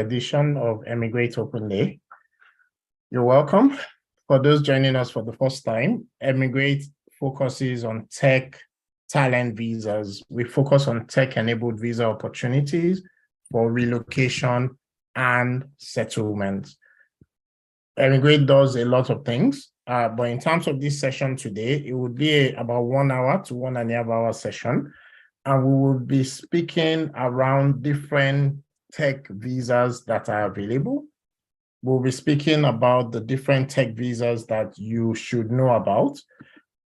Edition of eMigr8 Open Day. You're welcome. For those joining us for the first time, eMigr8 focuses on tech talent visas. We focus on tech-enabled visa opportunities for relocation and settlement. eMigr8 does a lot of things, but in terms of this session today, it would be about 1 hour to 1.5 hour session, and we will be speaking around different tech visas that are available. We'll be speaking about the different tech visas that you should know about.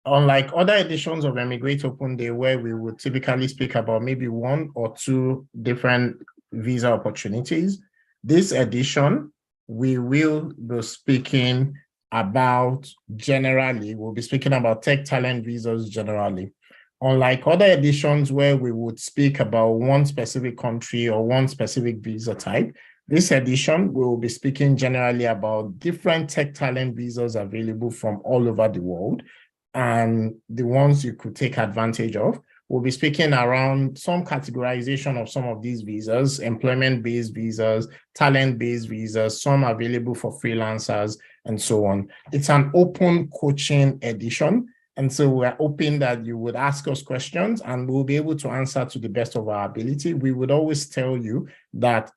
Unlike other editions of eMigr8 Open Day, where we would typically speak about maybe 1 or 2 different visa opportunities, this edition, we will be speaking about we'll be speaking about tech talent visas generally. Unlike other editions where we would speak about one specific country or one specific visa type, this edition we will be speaking generally about different tech talent visas available from all over the world and the ones you could take advantage of. We'll be speaking around some categorization of some of these visas, employment-based visas, talent-based visas, some available for freelancers, and so on. It's an open coaching edition. And so we're hoping that you would ask us questions and we'll be able to answer to the best of our ability. We would always tell you that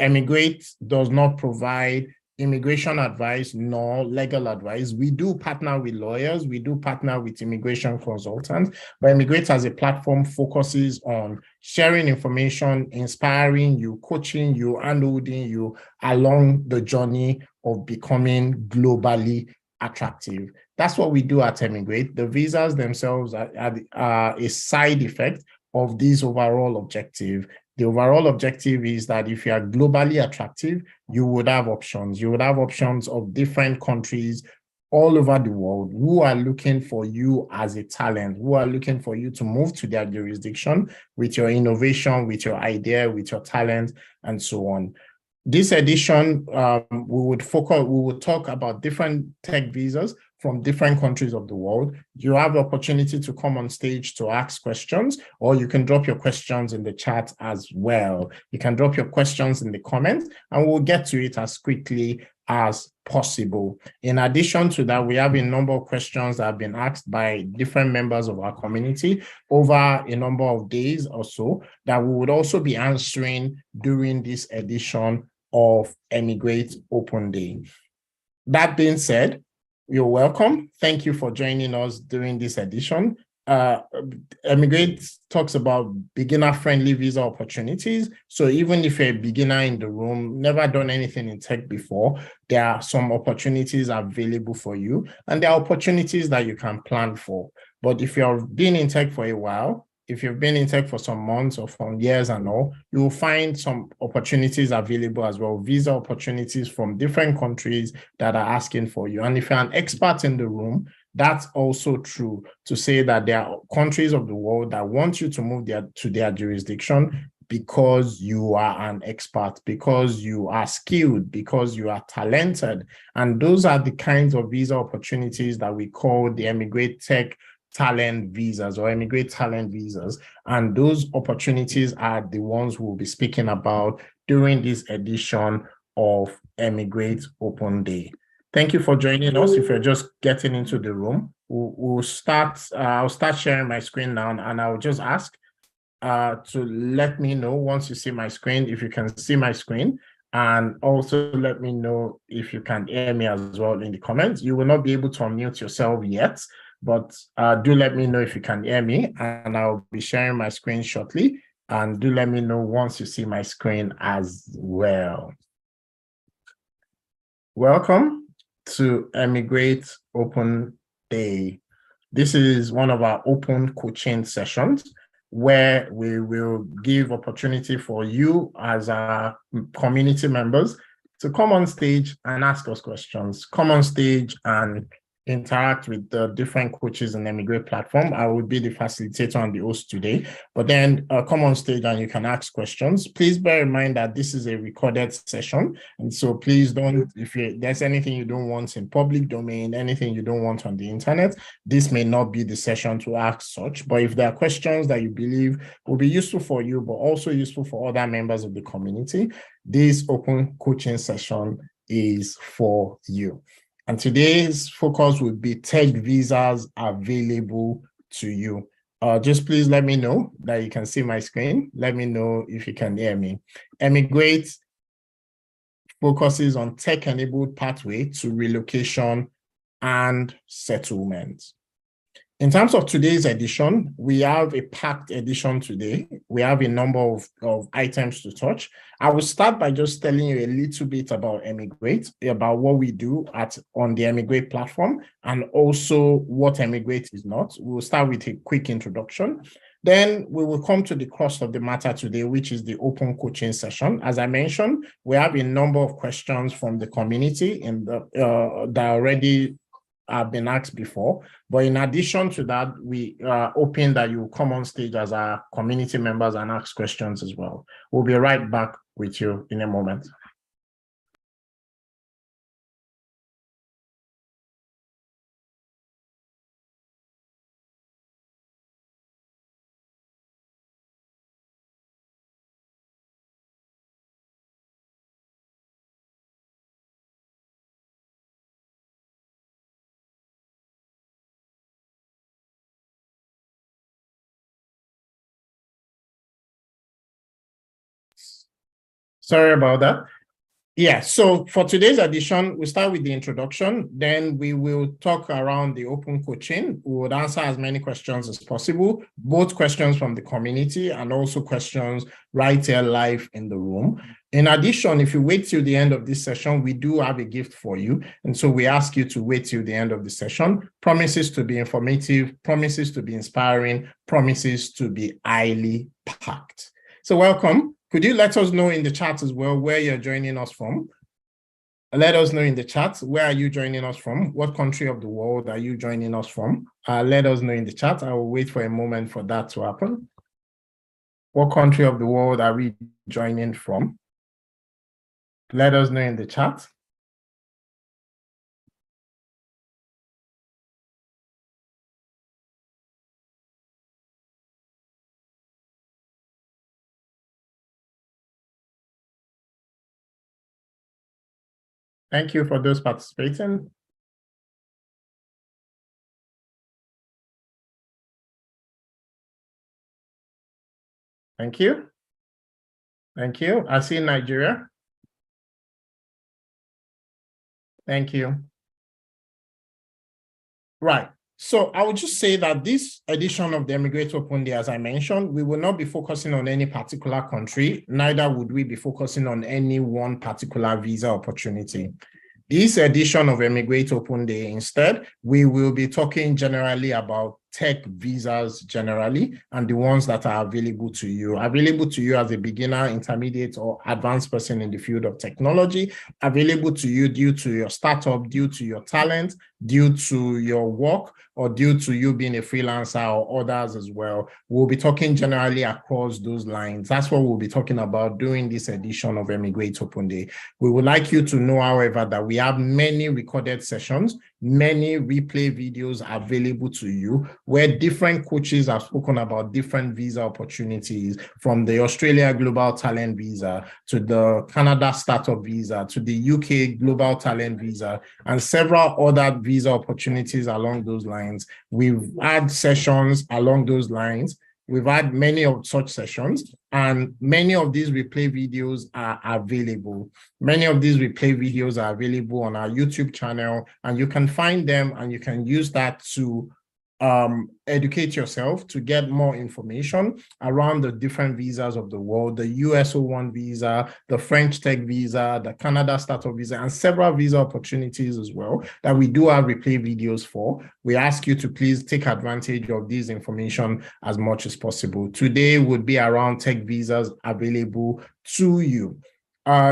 eMigr8 does not provide immigration advice nor legal advice. We do partner with lawyers, we do partner with immigration consultants, but eMigr8 as a platform focuses on sharing information, inspiring you, coaching you, and holding you along the journey of becoming globally attractive. That's what we do at eMigr8. The visas themselves are a side effect of this overall objective. The overall objective is that if you are globally attractive, you would have options. You would have options of different countries all over the world who are looking for you as a talent, who are looking for you to move to their jurisdiction with your innovation, with your idea, with your talent, and so on. This edition, we would talk about different tech visas from different countries of the world. You have the opportunity to come on stage to ask questions, or you can drop your questions in the chat as well. You can drop your questions in the comments, and we'll get to it as quickly as possible. In addition to that, we have a number of questions that have been asked by different members of our community over a number of days or so that we would also be answering during this edition of eMigr8 Open Day. That being said, you're welcome. Thank you for joining us during this edition. eMigr8 talks about beginner-friendly visa opportunities. So even if you're a beginner in the room, never done anything in tech before, there are some opportunities available for you, and there are opportunities that you can plan for. But if you've been in tech for a while, if you've been in tech for some months or from years and all, you will find some opportunities available as well, visa opportunities from different countries that are asking for you. And if you're an expert in the room, that's also true to say that there are countries of the world that want you to move to their jurisdiction because you are an expert, because you are skilled, because you are talented. And those are the kinds of visa opportunities that we call the eMigr8 Tech Talent visas or eMigr8 Talent visas. And those opportunities are the ones we'll be speaking about during this edition of eMigr8 Open Day. Thank you for joining us. If you're just getting into the room, I'll start sharing my screen now, and I'll just ask to let me know once you see my screen, if you can see my screen, and also let me know if you can hear me as well in the comments. You will not be able to unmute yourself yet, but do let me know if you can hear me, and I'll be sharing my screen shortly. And do let me know once you see my screen as well. Welcome to eMigr8 Open Day. This is one of our open coaching sessions where we will give opportunity for you as our community members to come on stage and ask us questions. Come on stage and interact with the different coaches in the eMigr8 platform. I will be the facilitator and the host today, but then come on stage and you can ask questions. Please bear in mind that this is a recorded session. And so please don't, if there's anything you don't want in public domain, anything you don't want on the internet, this may not be the session to ask such. But if there are questions that you believe will be useful for you, but also useful for other members of the community, this open coaching session is for you. And today's focus will be tech visas available to you. Just please let me know that you can see my screen. Let me know if you can hear me. eMigr8 focuses on tech-enabled pathway to relocation and settlement. In terms of today's edition, we have a packed edition today. We have a number of items to touch. I will start by just telling you a little bit about eMigr8, about what we do on the eMigr8 platform, and also what eMigr8 is not. We'll start with a quick introduction. Then we will come to the crux of the matter today, which is the open coaching session. As I mentioned, we have a number of questions from the community that already have been asked before. But in addition to that, we are hoping that you come on stage as our community members and ask questions as well. We'll be right back with you in a moment. Sorry about that. Yeah, so for today's edition, we start with the introduction, then we will talk around the open coaching. We would answer as many questions as possible, both questions from the community and also questions right here live in the room. In addition, if you wait till the end of this session, we do have a gift for you. And so we ask you to wait till the end of the session. Promises to be informative, promises to be inspiring, promises to be highly packed. So welcome. Could you let us know in the chat as well where you're joining us from? Let us know in the chat, where are you joining us from? What country of the world are you joining us from? Let us know in the chat. I will wait for a moment for that to happen. What country of the world are we joining from? Let us know in the chat. Thank you for those participating. Thank you. Thank you. I see Nigeria. Thank you. Right. So I would just say that this edition of the eMigr8 Open Day, as I mentioned, we will not be focusing on any particular country, neither would we be focusing on any one particular visa opportunity. This edition of eMigr8 Open Day, instead, we will be talking generally about tech visas generally, and the ones that are available to you as a beginner, intermediate, or advanced person in the field of technology, available to you due to your startup, due to your talent, due to your work, or due to you being a freelancer or others as well. We'll be talking generally across those lines. That's what we'll be talking about during this edition of eMigr8 Open Day. We would like you to know, however, that we have many recorded sessions, many replay videos available to you where different coaches have spoken about different visa opportunities, from the Australia Global Talent Visa to the Canada Startup Visa to the UK Global Talent Visa and several other visa opportunities along those lines. We've had sessions along those lines. We've had many of such sessions, and many of these replay videos are available. Many of these replay videos are available on our YouTube channel, and you can find them and you can use that to educate yourself, to get more information around the different visas of the world, the USO1 visa, the French Tech visa, the Canada Startup visa, and several visa opportunities as well that we do have replay videos for. We ask you to please take advantage of this information as much as possible. Today would be around tech visas available to you.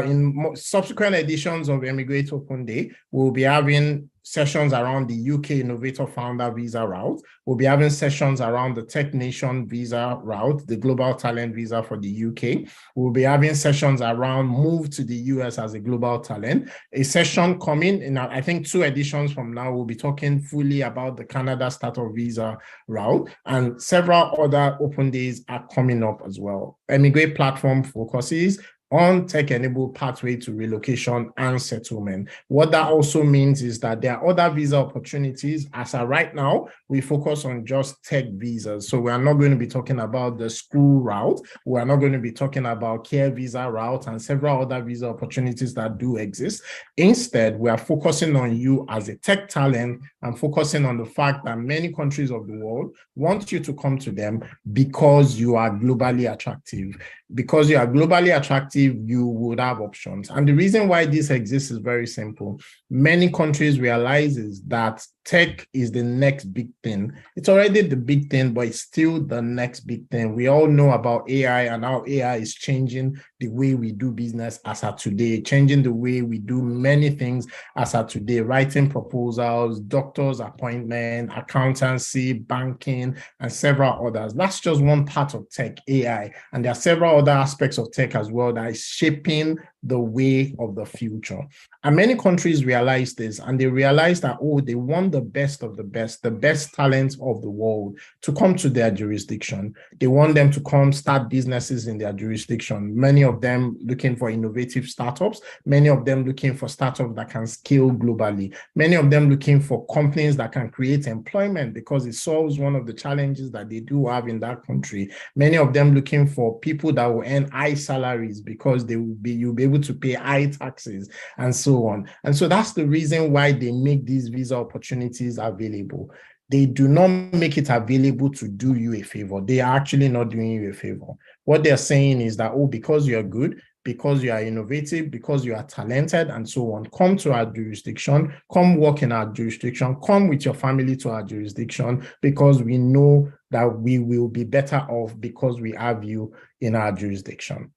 in subsequent editions of eMigr8 Open Day, we'll be having sessions around the UK Innovator Founder Visa route. We'll be having sessions around the Tech Nation Visa route, the Global Talent Visa for the UK. We'll be having sessions around Move to the US as a global talent. A session coming in, I think 2 editions from now, we'll be talking fully about the Canada Startup Visa route, and several other open days are coming up as well. eMigr8 platform focuses on tech-enabled pathway to relocation and settlement. What that also means is that there are other visa opportunities. As of right now, we focus on just tech visas. So we are not going to be talking about the school route. We are not going to be talking about care visa route and several other visa opportunities that do exist. Instead, we are focusing on you as a tech talent and focusing on the fact that many countries of the world want you to come to them because you are globally attractive. Because you are globally attractive, you would have options. And the reason why this exists is very simple. Many countries realizes that tech is the next big thing. It's already the big thing, but it's still the next big thing. We all know about AI and how AI is changing the way we do business as of today, changing the way we do many things as of today, writing proposals, doctor's appointment, accountancy, banking, and several others. That's just one part of tech, AI. And there are several other aspects of tech as well that is shaping the way of the future. And many countries realize this, and they realize that, oh, they want the best of the best talents of the world to come to their jurisdiction. They want them to come start businesses in their jurisdiction. Many of them looking for innovative startups, many of them looking for startups that can scale globally, many of them looking for companies that can create employment because it solves one of the challenges that they do have in that country. Many of them looking for people that will earn high salaries because you'll be able to pay high taxes and so on. And so that's the reason why they make these visa opportunities available. They do not make it available to do you a favor. They are actually not doing you a favor. What they're saying is that, oh, because you're good, because you are innovative, because you are talented, and so on, come to our jurisdiction, come work in our jurisdiction, come with your family to our jurisdiction, because we know that we will be better off because we have you in our jurisdiction.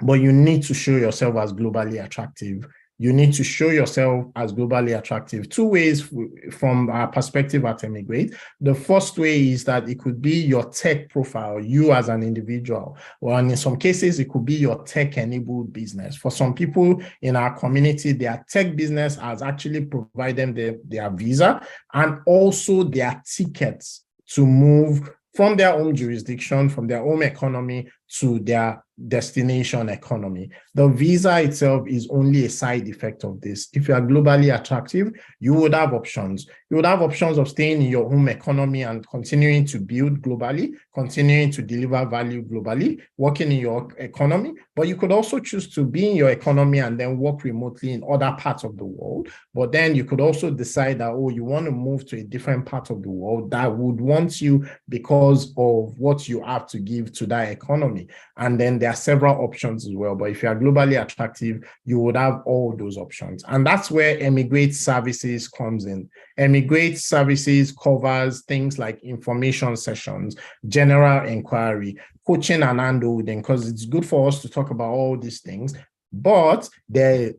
But you need to show yourself as globally attractive. You need to show yourself as globally attractive. 2 ways from our perspective at eMigr8. The first way is that it could be your tech profile, you as an individual, or in some cases, it could be your tech-enabled business. For some people in our community, their tech business has actually provided them their visa and also their tickets to move from their own jurisdiction, from their own economy to their destination economy. The visa itself is only a side effect of this. If you are globally attractive, you would have options. You would have options of staying in your home economy and continuing to build globally, continuing to deliver value globally, working in your economy, but you could also choose to be in your economy and then work remotely in other parts of the world. But then you could also decide that, oh, you want to move to a different part of the world that would want you because of what you have to give to that economy. And then there are several options as well. But if you are globally attractive, you would have all those options. And that's where eMigr8 services comes in. eMigr8 services covers things like information sessions, general inquiry, coaching and handholding, because it's good for us to talk about all these things. But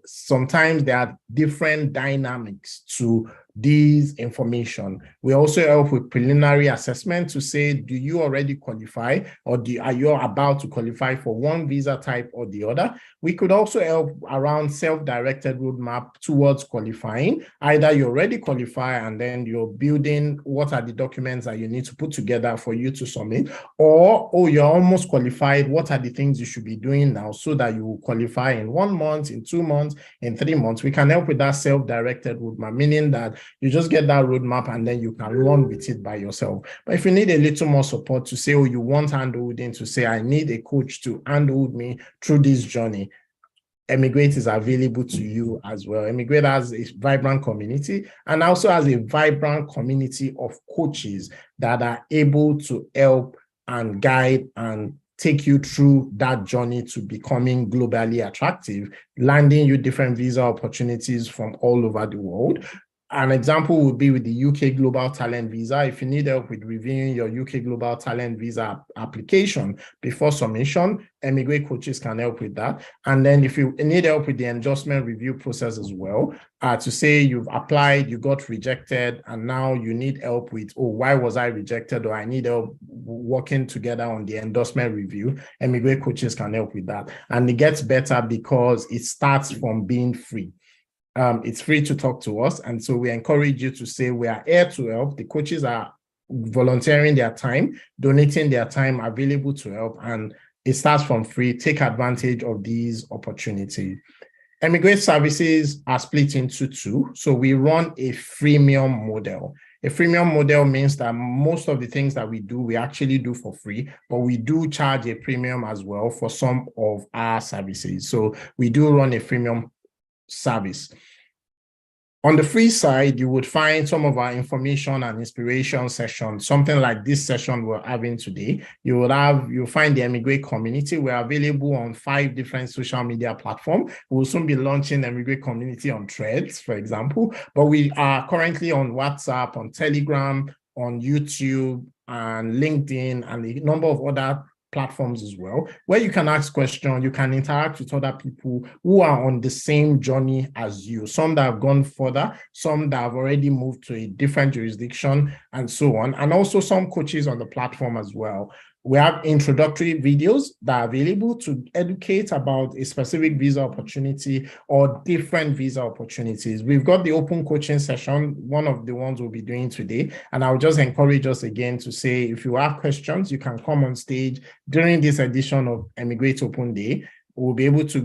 sometimes there are different dynamics to these information. We also help with preliminary assessment to say, do you already qualify, or are you about to qualify for one visa type or the other? We could also help around self-directed roadmap towards qualifying. Either you already qualify and then you're building what are the documents that you need to put together for you to submit, or, oh, you're almost qualified. What are the things you should be doing now so that you will qualify in 1 month, in 2 months, in 3 months? We can help with that self-directed roadmap, meaning that you just get that roadmap and then you can run with it by yourself. But if you need a little more support to say, oh, you want handholding, to say, I need a coach to handhold me through this journey, eMigr8 is available to you as well. eMigr8 has a vibrant community and also has a vibrant community of coaches that are able to help and guide and take you through that journey to becoming globally attractive, landing you different visa opportunities from all over the world. An example would be with the UK Global Talent Visa. If you need help with reviewing your UK Global Talent Visa application before submission, eMigr8 coaches can help with that. And then if you need help with the endorsement review process as well, to say you've applied, you got rejected, and now you need help with, oh, why was I rejected? Or I need help working together on the endorsement review, eMigr8 coaches can help with that. And it gets better because it starts from being free. It's free to talk to us. And so we encourage you to say we are here to help. The coaches are volunteering their time, donating their time, available to help. And it starts from free. Take advantage of these opportunities. eMigr8 services are split into two. So we run a freemium model. A freemium model means that most of the things that we do, we actually do for free, but we do charge a premium as well for some of our services. So we do run a freemium service. On the free side, you would find some of our information and inspiration sessions, something like this session we're having today. You'll find the eMigr8 community. We're available on 5 different social media platforms. We'll soon be launching eMigr8 community on Threads, for example, but we are currently on WhatsApp, on Telegram, on YouTube, and LinkedIn, and a number of other platforms as well, where you can ask questions, you can interact with other people who are on the same journey as you, some that have gone further, some that have already moved to a different jurisdiction, and so on, and also some coaches on the platform as well. We have introductory videos that are available to educate about a specific visa opportunity or different visa opportunities. We've got the open coaching session, one of the ones we'll be doing today. And I'll just encourage us again to say, if you have questions, you can come on stage during this edition of eMigr8 Open Day. We'll be able to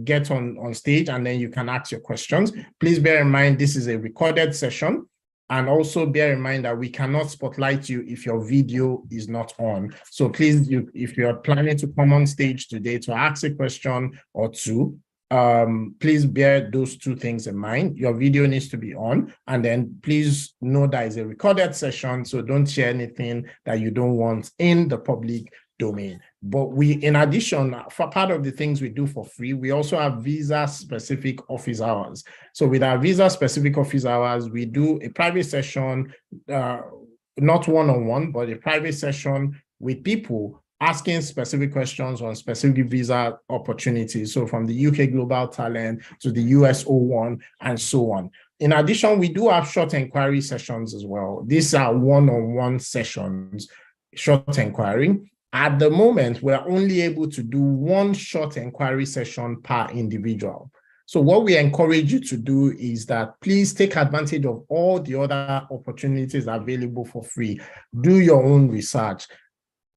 get on stage, and then you can ask your questions. Please bear in mind, this is a recorded session. And also bear in mind that we cannot spotlight you if your video is not on. So please, if you're planning to come on stage today to ask a question or two, please bear those two things in mind. Your video needs to be on, and then please know that it's a recorded session, so don't share anything that you don't want in the public domain. But in addition, for part of the things we do for free, we also have visa-specific office hours. So with our visa-specific office hours, we do a private session, not one-on-one, but a private session with people asking specific questions on specific visa opportunities. So from the UK Global Talent to the US O1 and so on. In addition, we do have short inquiry sessions as well. These are one-on-one sessions, short inquiry. At the moment, we're only able to do one short inquiry session per individual. So what we encourage you to do is that please take advantage of all the other opportunities available for free. Do your own research.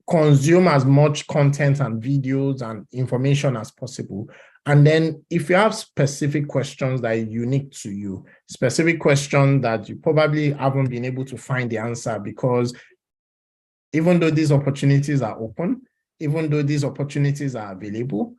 Consume as much content and videos and information as possible. And then if you have specific questions that are unique to you, specific questions that you probably haven't been able to find the answer, because even though these opportunities are open, even though these opportunities are available,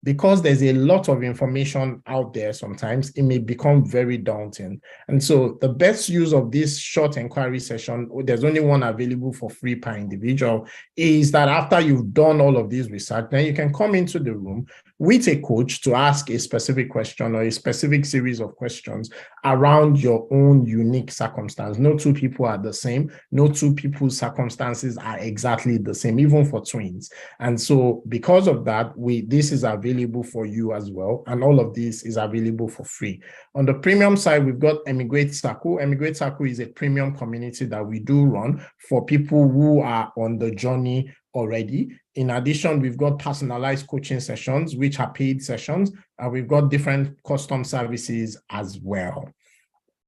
because there's a lot of information out there, sometimes it may become very daunting. And so the best use of this short inquiry session, there's only one available for free per individual, is that after you've done all of this research, then you can come into the room with a coach to ask a specific question or a specific series of questions around your own unique circumstance. No two people are the same. No two people's circumstances are exactly the same, even for twins. And so because of that, this is available for you as well. And all of this is available for free. On the premium side, we've got eMigr8 Circle. eMigr8 Circle is a premium community that we do run for people who are on the journey already. In addition, we've got personalized coaching sessions, which are paid sessions, and we've got different custom services as well.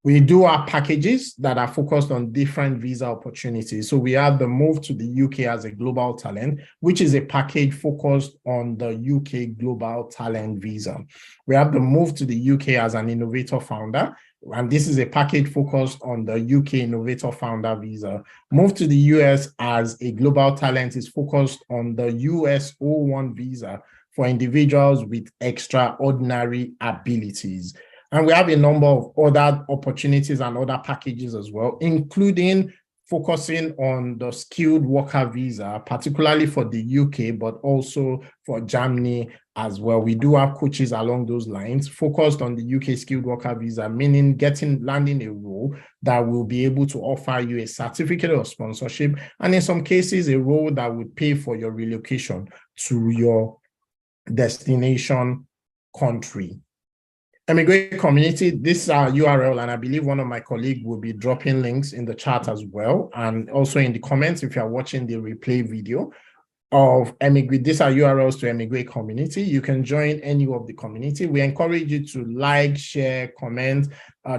We do have packages that are focused on different visa opportunities. So we have the move to the UK as a global talent, which is a package focused on the UK global talent visa. We have the move to the UK as an innovator founder, and this is a package focused on the UK innovator founder visa. Move to the US as a global talent is focused on the US O1 visa for individuals with extraordinary abilities. And we have a number of other opportunities and other packages as well, including focusing on the skilled worker visa, particularly for the UK, but also for Germany as well. We do have coaches along those lines, focused on the UK skilled worker visa, meaning landing a role that will be able to offer you a certificate of sponsorship, and in some cases, a role that would pay for your relocation to your destination country. eMigr8 community, this is our URL, and I believe one of my colleagues will be dropping links in the chat as well, and also in the comments if you are watching the replay video of eMigr8. These are URLs to eMigr8 community. You can join any of the community. We encourage you to like, share, comment,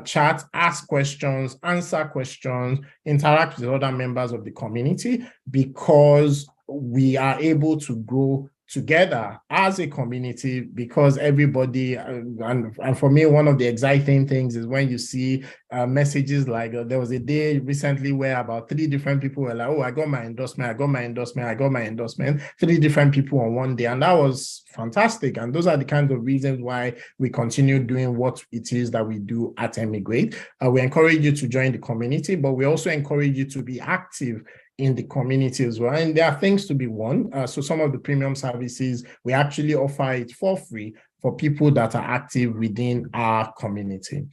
chat, ask questions, answer questions, interact with other members of the community, because we are able to grow together as a community, because everybody, and for me, one of the exciting things is when you see messages like, there was a day recently where about 3 different people were like, oh, I got my endorsement, I got my endorsement, I got my endorsement, 3 different people on one day. And that was fantastic. And those are the kinds of reasons why we continue doing what it is that we do at eMigr8. We encourage you to join the community, but we also encourage you to be active in the community as well. And there are things to be won. So some of the premium services, we actually offer it for free for people that are active within our community.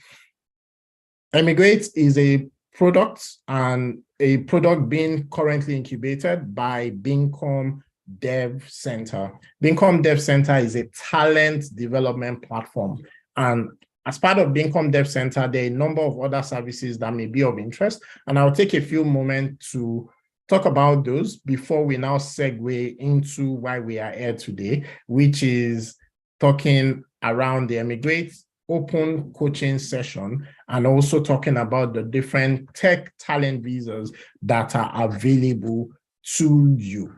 eMigr8 is a product, and a product being currently incubated by Bincom Dev Center. Bincom Dev Center is a talent development platform. And as part of Bincom Dev Center, there are a number of other services that may be of interest. And I'll take a few moments to talk about those before we now segue into why we are here today, which is talking around the eMigr8 open coaching session, and also talking about the different tech talent visas that are available to you.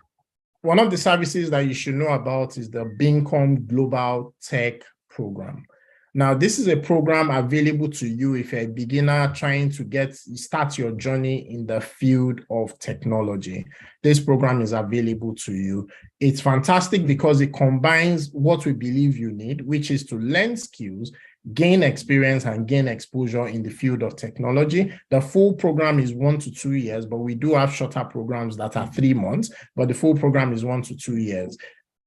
One of the services that you should know about is the Bincom Global Tech Program. Now, this is a program available to you if you're a beginner trying to start your journey in the field of technology. This program is available to you. It's fantastic because it combines what we believe you need, which is to learn skills, gain experience, and gain exposure in the field of technology. The full program is 1 to 2 years, but we do have shorter programs that are 3 months, but the full program is 1 to 2 years.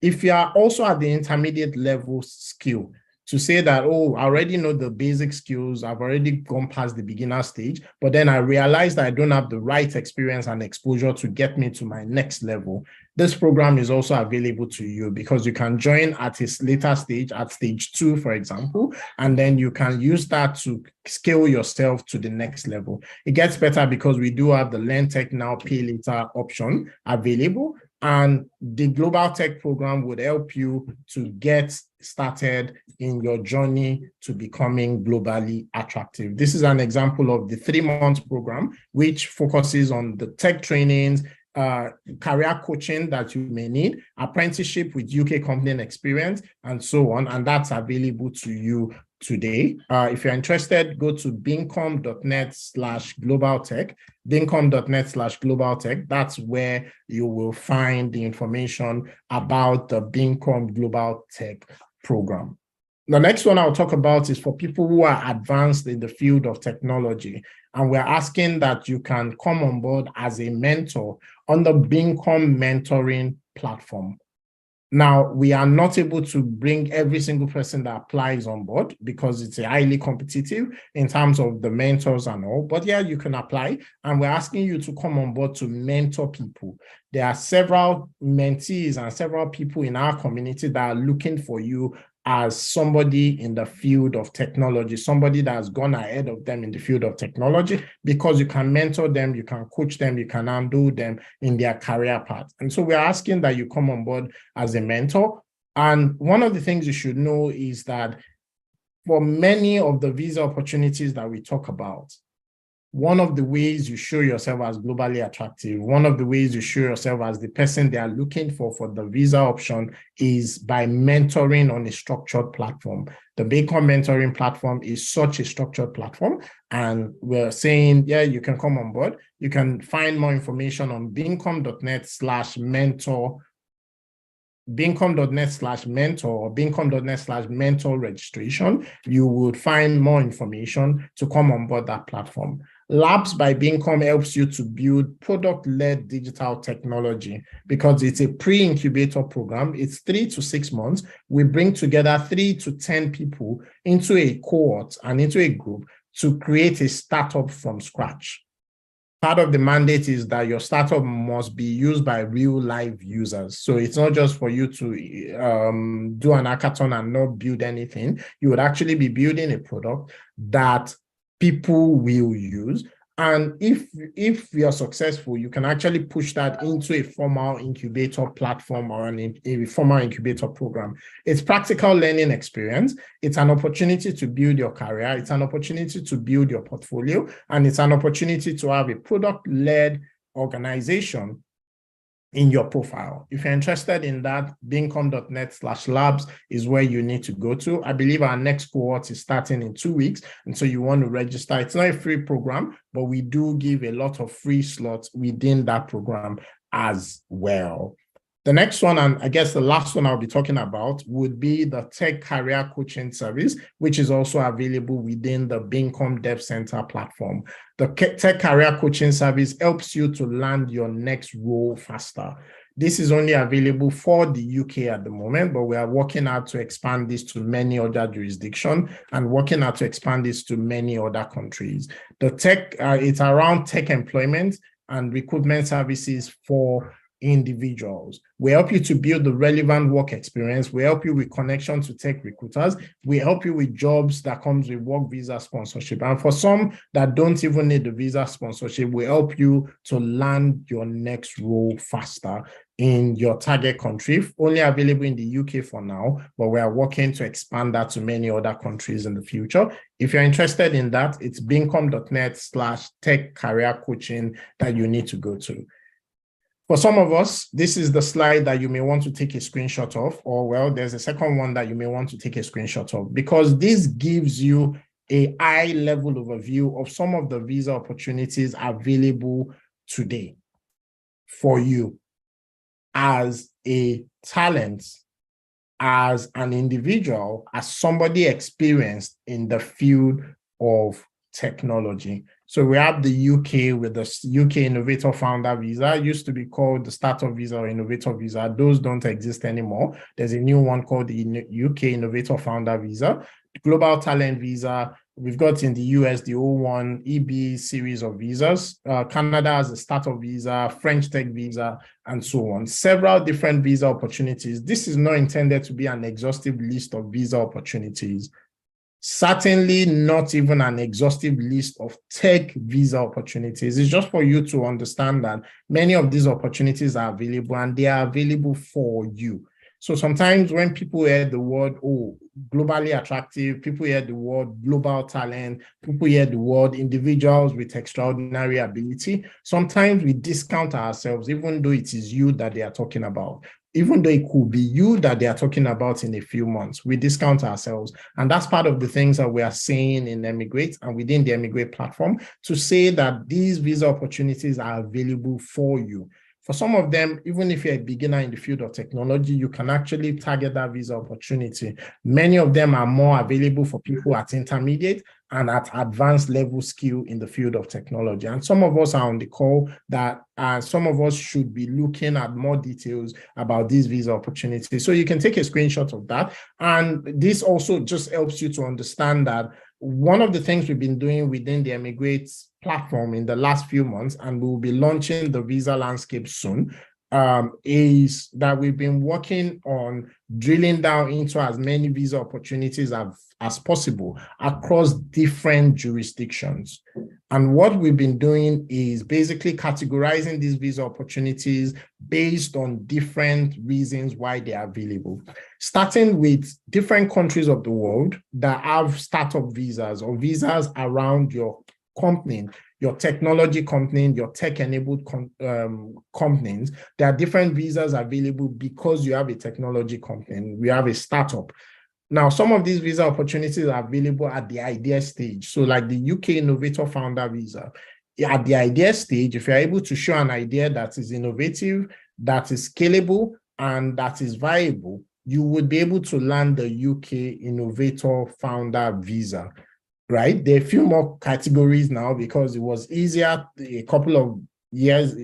If you are also at the intermediate level skill, to say that, oh, I already know the basic skills, I've already gone past the beginner stage, but then I realized that I don't have the right experience and exposure to get me to my next level. This program is also available to you, because you can join at a later stage, at stage 2, for example, and then you can use that to scale yourself to the next level. It gets better because we do have the Learn Tech Now, Pay Later option available. And the Global Tech Program would help you to get started in your journey to becoming globally attractive. This is an example of the 3-month program, which focuses on the tech trainings, career coaching that you may need, apprenticeship with UK company experience, and so on. And that's available to you today. If you're interested, go to bincom.net/globaltech, bincom.net/globaltech. That's where you will find the information about the Bincom Global Tech Program. The next one I'll talk about is for people who are advanced in the field of technology. And we're asking that you can come on board as a mentor on the Bincom mentoring platform. Now, we are not able to bring every single person that applies on board because it's highly competitive in terms of the mentors and all. But yeah, you can apply, and we're asking you to come on board to mentor people. There are several mentees and several people in our community that are looking for you as somebody in the field of technology, somebody that has gone ahead of them in the field of technology, because you can mentor them, you can coach them, you can handle them in their career path. And so we're asking that you come on board as a mentor. And one of the things you should know is that for many of the visa opportunities that we talk about, one of the ways you show yourself as globally attractive, one of the ways you show yourself as the person they are looking for the visa option, is by mentoring on a structured platform. The Bincom mentoring platform is such a structured platform, and we're saying, yeah, you can come on board. You can find more information on bincom.net/mentor, bincom.net/mentor, or bincom.net/mentor registration. You would find more information to come on board that platform. Labs by Bincom helps you to build product-led digital technology because it's a pre-incubator program. It's 3 to 6 months. We bring together 3 to 10 people into a cohort and into a group to create a startup from scratch. Part of the mandate is that your startup must be used by real live users. So it's not just for you to do an hackathon and not build anything. You would actually be building a product that people will use. And if you're successful, you can actually push that into a formal incubator platform or a formal incubator program. It's practical learning experience. It's an opportunity to build your career. It's an opportunity to build your portfolio. And it's an opportunity to have a product-led organization in your profile. If you're interested in that, bincom.net/labs is where you need to go to. I believe our next cohort is starting in 2 weeks. And so you want to register. It's not a free program, but we do give a lot of free slots within that program as well. The next one, and I guess the last one I'll be talking about, would be the Tech Career Coaching Service, which is also available within the Bincom Dev Center platform. The Tech Career Coaching Service helps you to land your next role faster. This is only available for the UK at the moment, but we are working out to expand this to many other jurisdictions and working out to expand this to many other countries. The tech, it's around tech employment and recruitment services for individuals. We help you to build the relevant work experience. We help you with connection to tech recruiters. We help you with jobs that comes with work visa sponsorship. And for some that don't even need the visa sponsorship, we help you to land your next role faster in your target country. Only available in the UK for now, but we are working to expand that to many other countries in the future. If you're interested in that, it's bincom.net/tech career coaching that you need to go to. For some of us, this is the slide that you may want to take a screenshot of, or well, there's a second one that you may want to take a screenshot of, because this gives you a high-level overview of some of the visa opportunities available today for you as a talent, as an individual, as somebody experienced in the field of technology. So we have the UK with the UK Innovator Founder Visa. It used to be called the Startup Visa or Innovator Visa. Those don't exist anymore. There's a new one called the UK Innovator Founder Visa. Global Talent Visa. We've got in the US the O1 EB series of visas. Canada has a Startup Visa, French Tech Visa, and so on. Several different visa opportunities. This is not intended to be an exhaustive list of visa opportunities. Certainly not even an exhaustive list of tech visa opportunities. It's just for you to understand that many of these opportunities are available and they are available for you. So sometimes when people hear the word, oh, globally attractive, people hear the word global talent, people hear the word individuals with extraordinary ability, sometimes we discount ourselves, even though it is you that they are talking about. Even though it could be you that they are talking about in a few months, we discount ourselves. And that's part of the things that we are saying in eMigr8 and within the eMigr8 platform, to say that these visa opportunities are available for you. For some of them, even if you're a beginner in the field of technology, you can actually target that visa opportunity. Many of them are more available for people at intermediate and at advanced level skill in the field of technology. And some of us are on the call that some of us should be looking at more details about these visa opportunities. So you can take a screenshot of that. And this also just helps you to understand that one of the things we've been doing within the eMigr8 platform in the last few months, and we'll be launching the visa landscape soon, is that we've been working on drilling down into as many visa opportunities as possible across different jurisdictions. And what we've been doing is basically categorizing these visa opportunities based on different reasons why they are available, starting with different countries of the world that have startup visas or visas around your company, your technology company, your tech-enabled companies. There are different visas available because you have a technology company, we have a startup. Now, some of these visa opportunities are available at the idea stage. So like the UK Innovator Founder Visa, at the idea stage, if you're able to show an idea that is innovative, that is scalable, and that is viable, you would be able to land the UK Innovator Founder Visa. right? There are a few more categories now because it was easier a couple of years,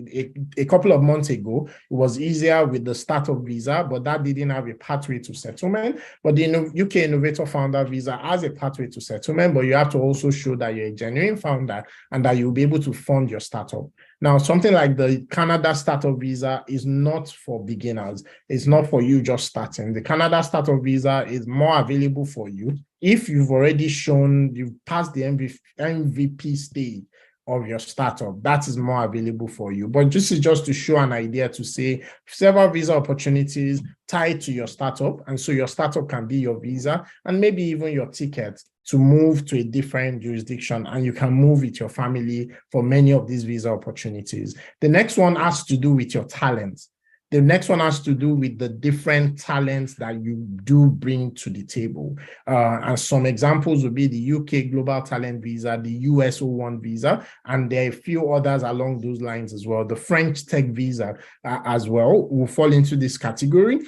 a couple of months ago. It was easier with the startup visa, but that didn't have a pathway to settlement. But the UK Innovator Founder Visa has a pathway to settlement, but you have to also show that you're a genuine founder and that you'll be able to fund your startup. Now, something like the Canada Startup Visa is not for beginners. It's not for you just starting. The Canada Startup Visa is more available for you if you've already shown you've passed the MVP stage of your startup. That is more available for you. But this is just to show an idea to say several visa opportunities tied to your startup. And so your startup can be your visa and maybe even your ticket to move to a different jurisdiction, and you can move with your family for many of these visa opportunities. The next one has to do with your talents. The next one has to do with the different talents that you do bring to the table. And some examples would be the UK Global Talent Visa, the US O1 Visa, and there are a few others along those lines as well. The French Tech Visa as well will fall into this category.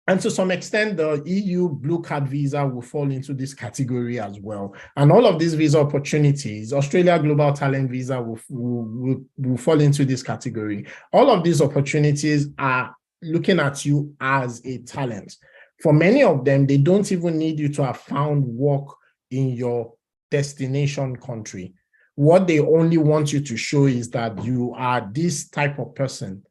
And to some extent, the EU Blue Card Visa will fall into this category as well. And all of these visa opportunities, Australia Global Talent Visa will fall into this category. All of these opportunities are looking at you as a talent. For many of them, they don't even need you to have found work in your destination country. What they only want you to show is that you are this type of person.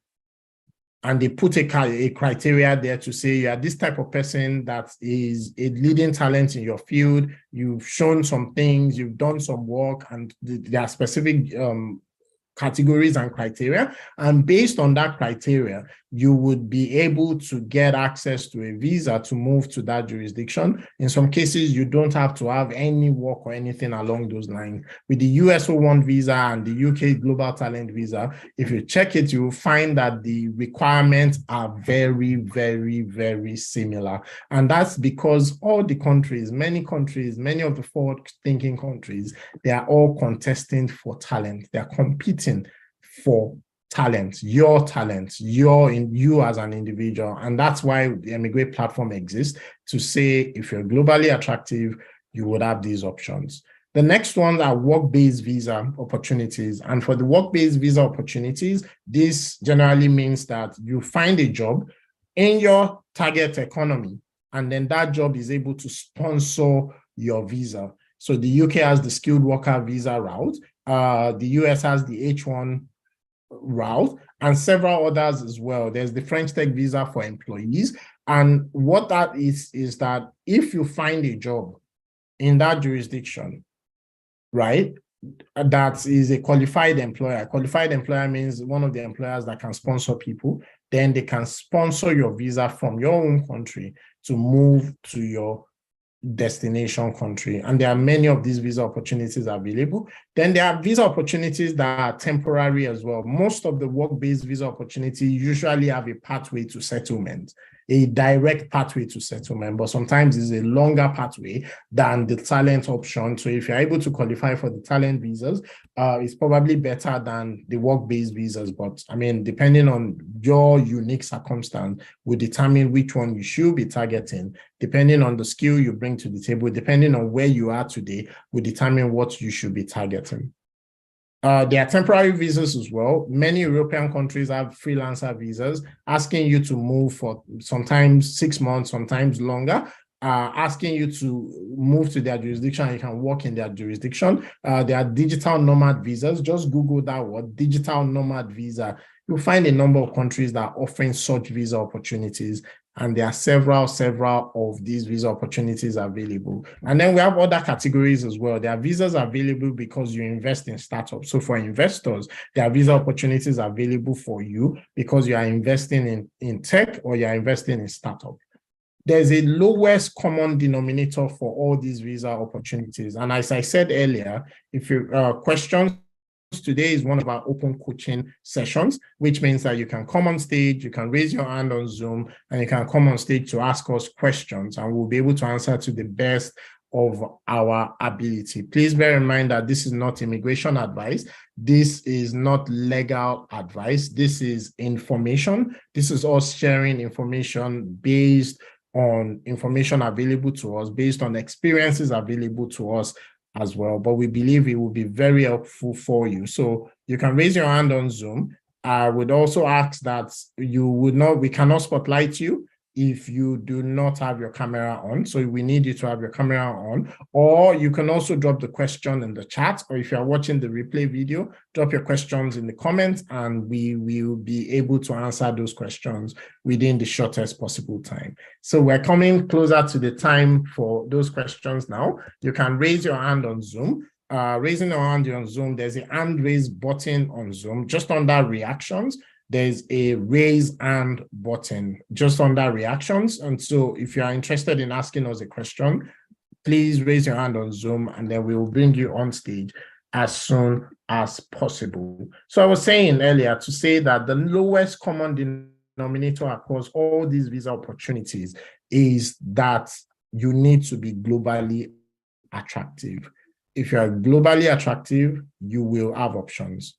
And they put a criteria there to say you are this type of person that is a leading talent in your field. You've shown some things, you've done some work, and there are specific categories and criteria. And based on that criteria, you would be able to get access to a visa to move to that jurisdiction. In some cases, you don't have to have any work or anything along those lines. With the US O1 visa and the UK Global Talent Visa, if you check it, you will find that the requirements are very, very, very similar. And that's because all the countries, many of the forward-thinking countries, they are all contesting for talent. They are competing for talent, you as an individual. And that's why the eMigr8 platform exists, to say if you're globally attractive, you would have these options. The next ones are work-based visa opportunities. And for the work-based visa opportunities, this generally means that you find a job in your target economy, and then that job is able to sponsor your visa. So the UK has the skilled worker visa route. The US has the H1 route, and several others as well. There's the French Tech Visa for employees. And what that is that if you find a job in that jurisdiction, right, that is a qualified employer. Qualified employer means one of the employers that can sponsor people. Then they can sponsor your visa from your own country to move to your destination country. And there are many of these visa opportunities available. Then there are visa opportunities that are temporary as well. Most of the work-based visa opportunities usually have a pathway to settlement, a direct pathway to settlement, but sometimes it's a longer pathway than the talent option. So if you're able to qualify for the talent visas, it's probably better than the work-based visas. But I mean, depending on your unique circumstance, will determine which one you should be targeting. Depending on the skill you bring to the table, depending on where you are today, will determine what you should be targeting. There are temporary visas as well. Many European countries have freelancer visas asking you to move for sometimes 6 months, sometimes longer, asking you to move to their jurisdiction. You can work in their jurisdiction. There are digital nomad visas. Just Google that word, digital nomad visa. You'll find a number of countries that are offering such visa opportunities. And there are several of these visa opportunities available. And then we have other categories as well. There are visas available because you invest in startups. So for investors, there are visa opportunities available for you because you are investing in tech or you are investing in startup. There's a lowest common denominator for all these visa opportunities. And as I said earlier, if you questions, today is one of our open coaching sessions, which means that you can come on stage, you can raise your hand on Zoom, and you can come on stage to ask us questions, and we'll be able to answer to the best of our ability. Please bear in mind that this is not immigration advice. This is not legal advice. This is information. This is us sharing information based on information available to us, based on experiences available to us as well. But we believe it will be very helpful for you. So you can raise your hand on Zoom. I would also ask that we cannot spotlight you if you do not have your camera on. So we need you to have your camera on, or you can also drop the question in the chat, or if you are watching the replay video, drop your questions in the comments and we will be able to answer those questions within the shortest possible time. So we're coming closer to the time for those questions now. You can raise your hand on Zoom. Raising your hand on Zoom, there's a hand raise button on Zoom. Just under reactions, there's a raise hand button just under reactions. And so if you are interested in asking us a question, please raise your hand on Zoom and then we will bring you on stage as soon as possible. So I was saying earlier to say that the lowest common denominator across all these visa opportunities is that you need to be globally attractive. If you are globally attractive, you will have options.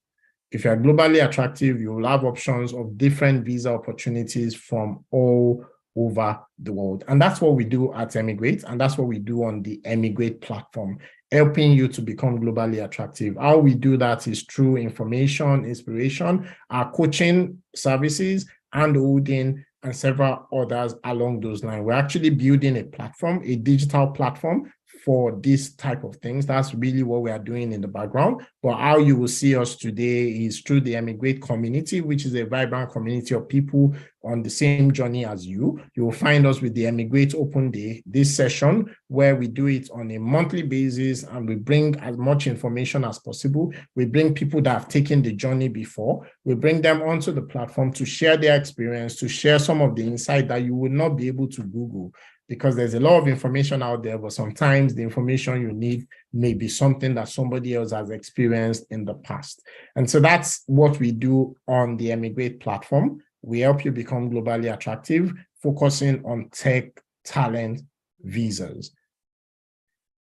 If you're globally attractive, you will have options of different visa opportunities from all over the world. And that's what we do at eMigr8, and that's what we do on the eMigr8 platform, helping you to become globally attractive. How we do that is through information, inspiration, our coaching services, and holding, and several others along those lines. We're actually building a platform, a digital platform for this type of things. That's really what we are doing in the background. But how you will see us today is through the eMigr8 community, which is a vibrant community of people on the same journey as you. You will find us with the eMigr8 Open Day, this session, where we do it on a monthly basis and we bring as much information as possible. We bring people that have taken the journey before. We bring them onto the platform to share their experience, to share some of the insight that you would not be able to Google, because there's a lot of information out there, but sometimes the information you need may be something that somebody else has experienced in the past. And so that's what we do on the eMigr8 platform. We help you become globally attractive, focusing on tech talent visas.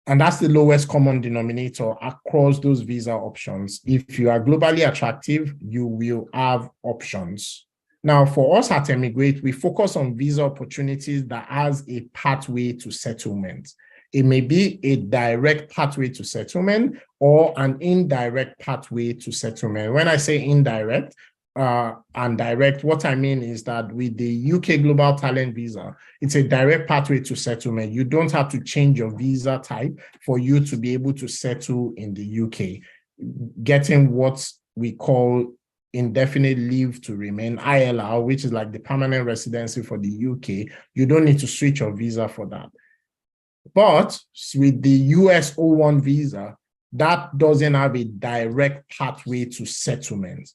And that's the lowest common denominator across those visa options. If you are globally attractive, you will have options. Now, for us at eMigr8, we focus on visa opportunities that has a pathway to settlement. It may be a direct pathway to settlement or an indirect pathway to settlement. When I say indirect and direct, what I mean is that with the UK Global Talent Visa, it's a direct pathway to settlement. You don't have to change your visa type for you to be able to settle in the UK. Getting what we call indefinite leave to remain, ILR, which is like the permanent residency for the UK, you don't need to switch your visa for that. But with the US 01 visa, that doesn't have a direct pathway to settlement,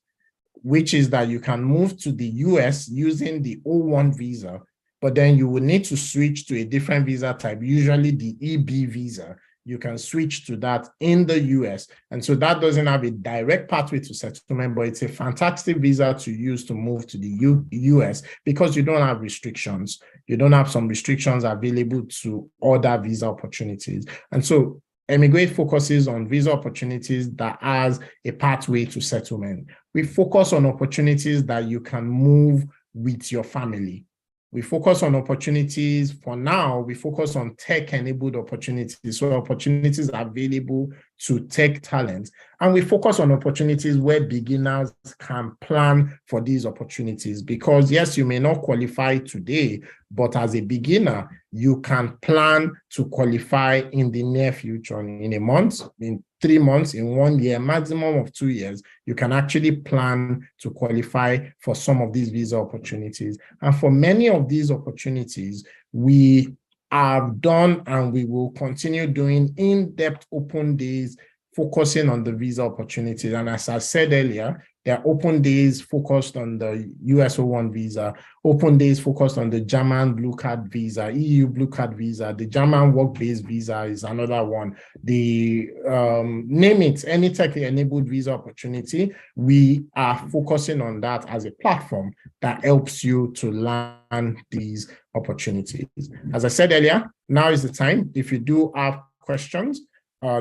which is that you can move to the US using the 01 visa, but then you will need to switch to a different visa type, usually the EB visa. You can switch to that in the US. And so that doesn't have a direct pathway to settlement, but it's a fantastic visa to use to move to the US because you don't have restrictions. You don't have some restrictions available to other visa opportunities. And so eMigr8 focuses on visa opportunities that has a pathway to settlement. We focus on opportunities that you can move with your family. We focus on opportunities for now. We focus on tech-enabled opportunities, so opportunities available to tech talent. And we focus on opportunities where beginners can plan for these opportunities because, yes, you may not qualify today, but as a beginner, you can plan to qualify in the near future, in a month, in 3 months, in 1 year, maximum of 2 years. You can actually plan to qualify for some of these visa opportunities. And for many of these opportunities, we have done and we will continue doing in-depth open days focusing on the visa opportunities. And as I said earlier, there are open days focused on the US 01 visa, open days focused on the German blue card visa, EU blue card visa, the German work-based visa is another one. The name it, any tech-enabled visa opportunity, we are focusing on that as a platform that helps you to land these opportunities. As I said earlier, now is the time. If you do have questions,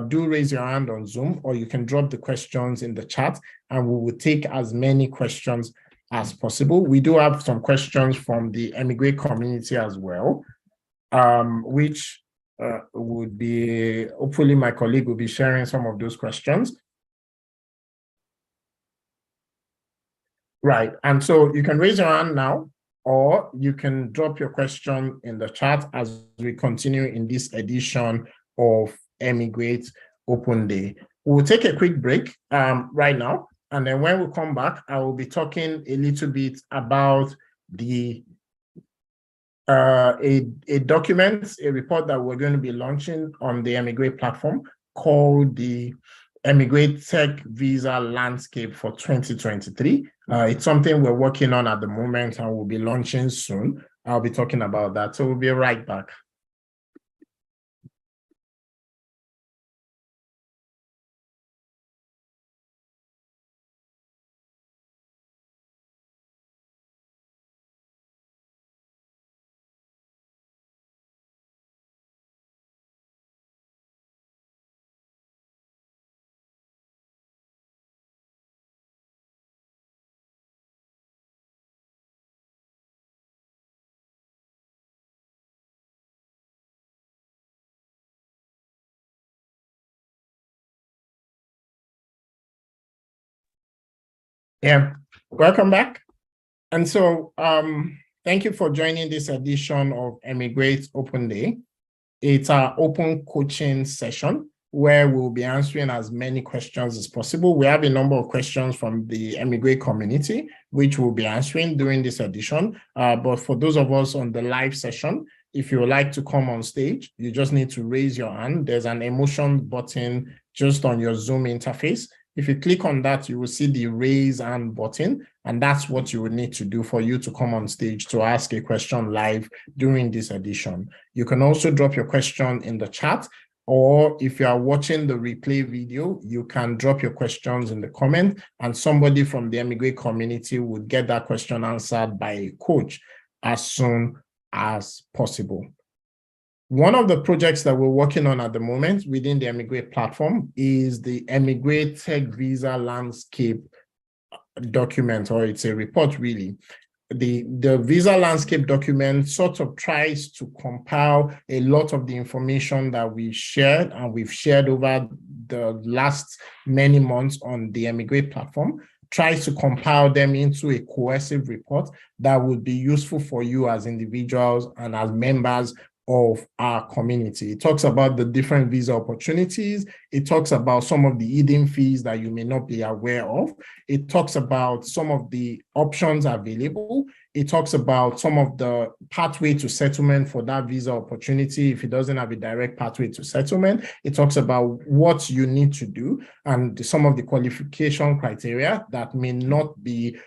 do raise your hand on Zoom, or you can drop the questions in the chat and we will take as many questions as possible. We do have some questions from the eMigr8 community as well. which would be, hopefully my colleague will be sharing some of those questions. Right, and so you can raise your hand now, or you can drop your question in the chat as we continue in this edition of eMigr8 Open Day. We'll take a quick break right now, and then when we come back, I will be talking a little bit about the a document, a report that we're going to be launching on the eMigr8 platform called the eMigr8 Tech Visa Landscape for 2023. It's something we're working on at the moment and we'll be launching soon. I'll be talking about that. So we'll be right back. Yeah, welcome back. And so thank you for joining this edition of eMigr8 Open Day. It's our open coaching session where we'll be answering as many questions as possible. We have a number of questions from the eMigr8 community, which we'll be answering during this edition. But for those of us on the live session, if you would like to come on stage, you just need to raise your hand. There's an emotion button just on your Zoom interface. If you click on that, you will see the raise hand button, and that's what you would need to do for you to come on stage to ask a question live during this edition. You can also drop your question in the chat, or if you are watching the replay video, you can drop your questions in the comment, and somebody from the eMigr8 community would get that question answered by a coach as soon as possible. One of the projects that we're working on at the moment within the eMigr8 platform is the eMigr8 Tech Visa Landscape document, or it's a report really. The visa landscape document sort of tries to compile a lot of the information that we shared and we've shared over the last many months on the eMigr8 platform, tries to compile them into a cohesive report that would be useful for you as individuals and as members of our community. It talks about the different visa opportunities. It talks about some of the hidden fees that you may not be aware of. It talks about some of the options available. It talks about some of the pathway to settlement for that visa opportunity if it doesn't have a direct pathway to settlement. It talks about what you need to do and some of the qualification criteria that may not be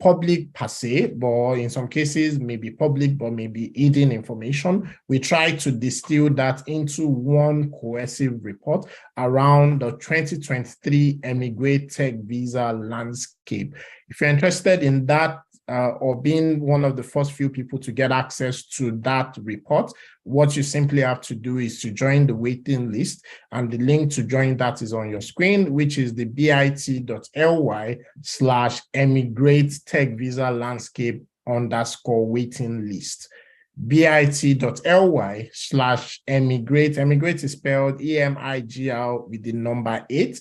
public per se, but in some cases may be public, but may be hidden information. We try to distill that into one cohesive report around the 2023 eMigr8 Tech Visa Landscape. If you're interested in that, or being one of the first few people to get access to that report, what you simply have to do is to join the waiting list, and the link to join that is on your screen, which is the bit.ly/eMigr8 Tech Visa Landscape _waiting list. bit.ly/eMigr8. eMigr8 is spelled EMIGR with the number 8.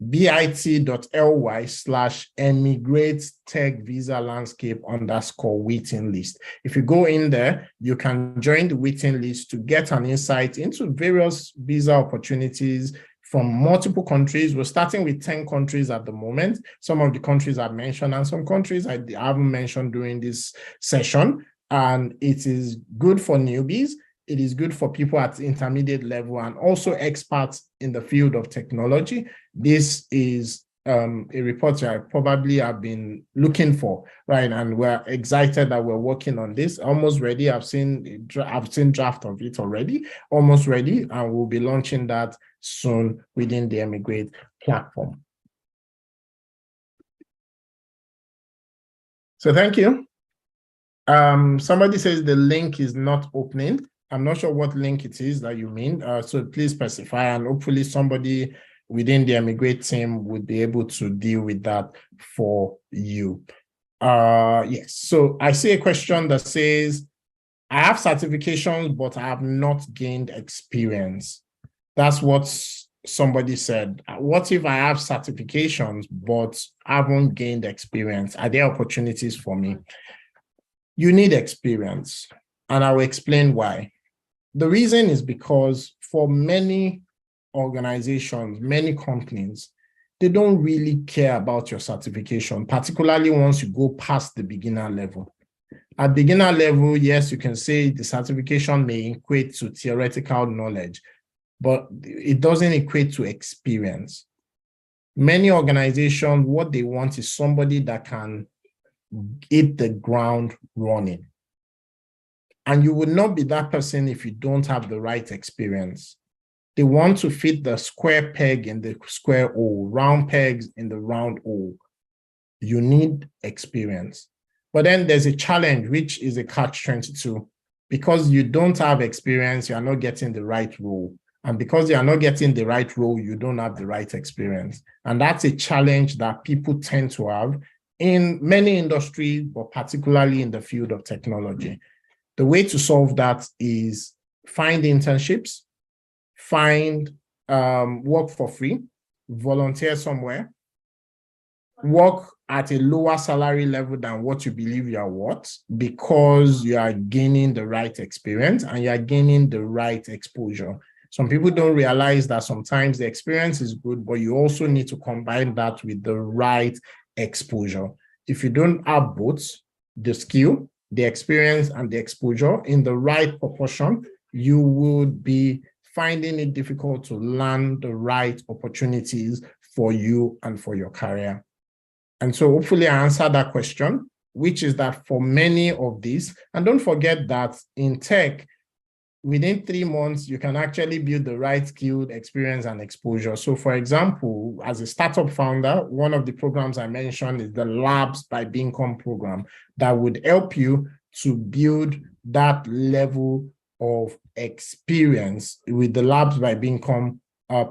bit.ly/eMigr8 Tech Visa Landscape _waiting list. If you go in there, you can join the waiting list to get an insight into various visa opportunities from multiple countries. We're starting with 10 countries at the moment. Some of the countries I've mentioned and some countries I haven't mentioned during this session. And it is good for newbies. It is good for people at intermediate level and also experts in the field of technology. This is a report that I probably have been looking for, right? And we're excited that we're working on this. Almost ready. I've seen draft of it already, almost ready, and we'll be launching that soon within the eMigr8 platform. So thank you. Somebody says the link is not opening. I'm not sure what link it is that you mean, so please specify, and hopefully somebody within the eMigr8 team would be able to deal with that for you. Yes, so I see a question that says, I have certifications, but I have not gained experience. That's what somebody said. What if I have certifications, but haven't gained experience? Are there opportunities for me? You need experience, and I will explain why. The reason is because for many organizations, many companies, they don't really care about your certification, particularly once you go past the beginner level. At beginner level, yes, you can say the certification may equate to theoretical knowledge, but it doesn't equate to experience. Many organizations, what they want is somebody that can hit the ground running. And you would not be that person if you don't have the right experience. They want to fit the square peg in the square hole, round pegs in the round hole. You need experience. But then there's a challenge, which is a catch-22. Because you don't have experience, you are not getting the right role. And because you are not getting the right role, you don't have the right experience. And that's a challenge that people tend to have in many industries, but particularly in the field of technology. The way to solve that is find internships, find work for free, volunteer somewhere, work at a lower salary level than what you believe you are worth, because you are gaining the right experience and you are gaining the right exposure. Some people don't realize that sometimes the experience is good, but you also need to combine that with the right exposure. If you don't have both, the skill, the experience, and the exposure in the right proportion, you would be finding it difficult to land the right opportunities for you and for your career. And so hopefully I answered that question, which is that for many of these, and don't forget that in tech, within 3 months, you can actually build the right skilled experience and exposure. So for example, as a startup founder, one of the programs I mentioned is the Labs by Beacom program that would help you to build that level of experience. With the Labs by Beacom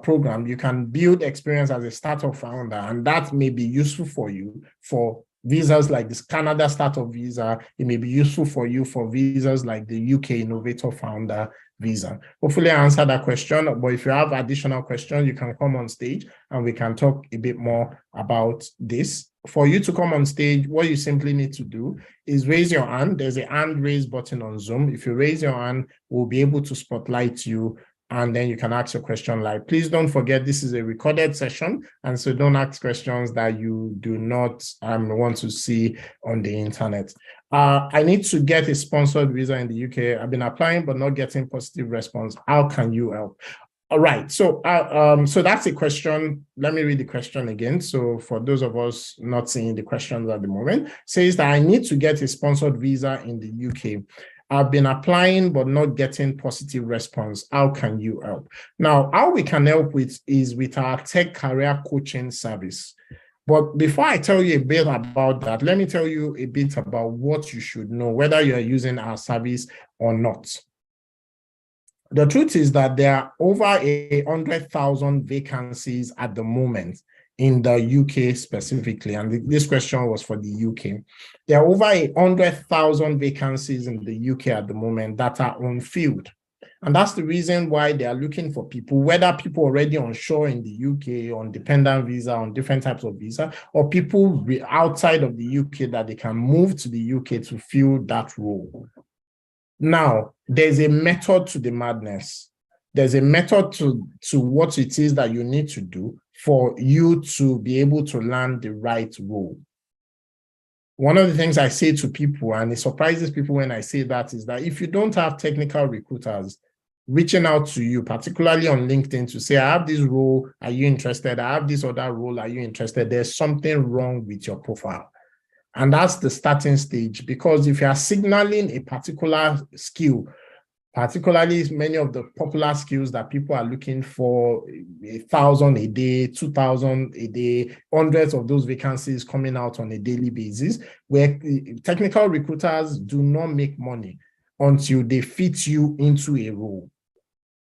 program, you can build experience as a startup founder, and that may be useful for you for visas like this Canada startup visa. It may be useful for you for visas like the UK Innovator Founder visa. Hopefully I answered that question, but if you have additional questions, you can come on stage and we can talk a bit more about this. For you to come on stage, what you simply need to do is raise your hand. There's a hand raise button on Zoom. If you raise your hand, we'll be able to spotlight you, and then you can ask your question live. Please don't forget, this is a recorded session, and so don't ask questions that you do not want to see on the internet. I need to get a sponsored visa in the UK. I've been applying, but not getting positive response. How can you help? All right, so so that's a question. Let me read the question again. So for those of us not seeing the questions at the moment, says that I need to get a sponsored visa in the UK. I've been applying, but not getting positive response. How can you help? Now, how we can help is with our tech career coaching service. But before I tell you a bit about that, let me tell you a bit about what you should know, whether you're using our service or not. The truth is that there are over 100,000 vacancies at the moment in the UK specifically, and this question was for the UK. There are over 100,000 vacancies in the UK at the moment that are unfilled. And that's the reason why they are looking for people, whether people already onshore in the UK, on dependent visa, on different types of visa, or people outside of the UK that they can move to the UK to fill that role. Now, there's a method to the madness. There's a method to what it is that you need to do for you to be able to land the right role. One of the things I say to people, and it surprises people when I say that, is that if you don't have technical recruiters reaching out to you, particularly on LinkedIn, to say, I have this role, are you interested? I have this other role, are you interested? There's something wrong with your profile. And that's the starting stage, because if you are signaling a particular skill, particularly many of the popular skills that people are looking for, 1,000 a day, 2,000 a day, hundreds of those vacancies coming out on a daily basis, where technical recruiters do not make money until they fit you into a role.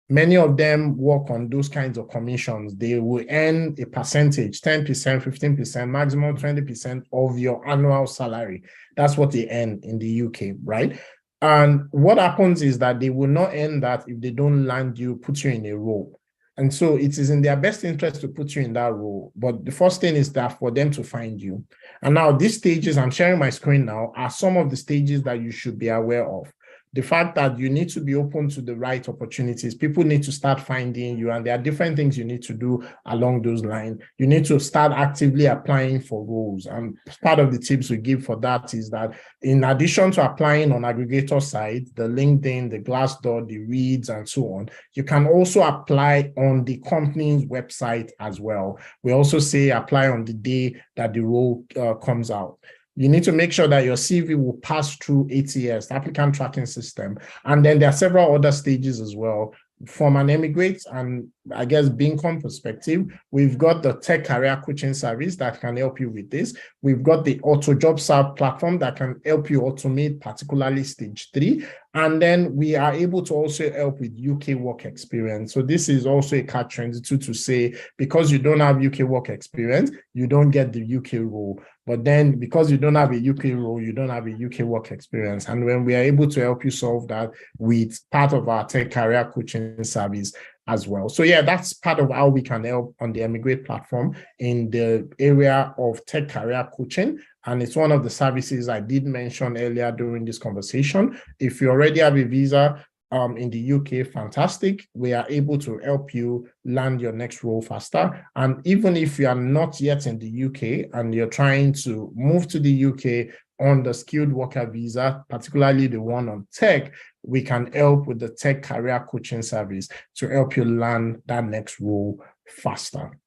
Many of them work on those kinds of commissions. They will earn a percentage, 10%, 15%, maximum 20% of your annual salary. That's what they earn in the UK, right? And what happens is that they will not end that if they don't land you, put you in a role. And so it is in their best interest to put you in that role. But the first thing is that for them to find you. And now these stages, I'm sharing my screen now, are some of the stages that you should be aware of. The fact that you need to be open to the right opportunities. People need to start finding you, and there are different things you need to do along those lines. You need to start actively applying for roles. And part of the tips we give for that is that in addition to applying on aggregator side, the LinkedIn, the Glassdoor, the Reeds, and so on, you can also apply on the company's website as well. We also say apply on the day that the role comes out. You need to make sure that your CV will pass through ATS, the applicant tracking system. And then there are several other stages as well. From an eMigr8 and I guess Beacon perspective, we've got the tech career coaching service that can help you with this. We've got the Auto Job Serve platform that can help you automate, particularly stage 3. And then we are able to also help with UK work experience. So this is also a catch-22 to say, because you don't have UK work experience, you don't get the UK role. But then because you don't have a UK role, you don't have a UK work experience. And when we are able to help you solve that with part of our tech career coaching service as well. So yeah, that's part of how we can help on the eMigr8 platform in the area of tech career coaching. And it's one of the services I did mention earlier during this conversation. If you already have a visa in the UK, fantastic. We are able to help you land your next role faster. And even if you are not yet in the UK and you're trying to move to the UK on the skilled worker visa, particularly the one on tech, we can help with the tech career coaching service to help you land that next role faster.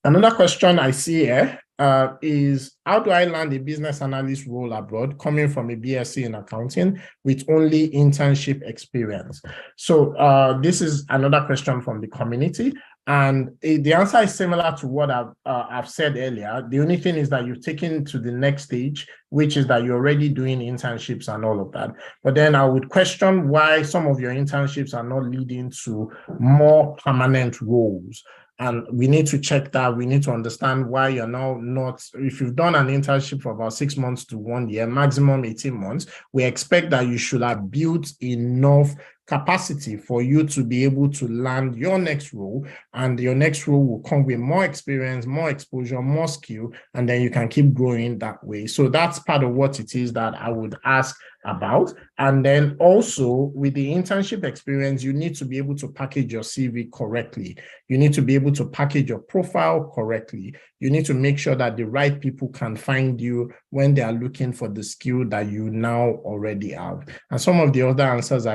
Another question I see here is, how do I land a business analyst role abroad coming from a BSc in accounting with only internship experience? So this is another question from the community. And the answer is similar to what I've said earlier. The only thing is that you've taken to the next stage, which is that you're already doing internships and all of that. But then I would question why some of your internships are not leading to more permanent roles. And we need to check that. We need to understand why you're now not, if you've done an internship for about 6 months to 1 year, maximum 18 months, we expect that you should have built enough capacity for you to be able to land your next role, and your next role will come with more experience, more exposure, more skill, and then you can keep growing that way. So that's part of what it is that I would ask about. And then also with the internship experience, you need to be able to package your CV correctly. You need to be able to package your profile correctly. You need to make sure that the right people can find you when they are looking for the skill that you now already have. And some of the other answers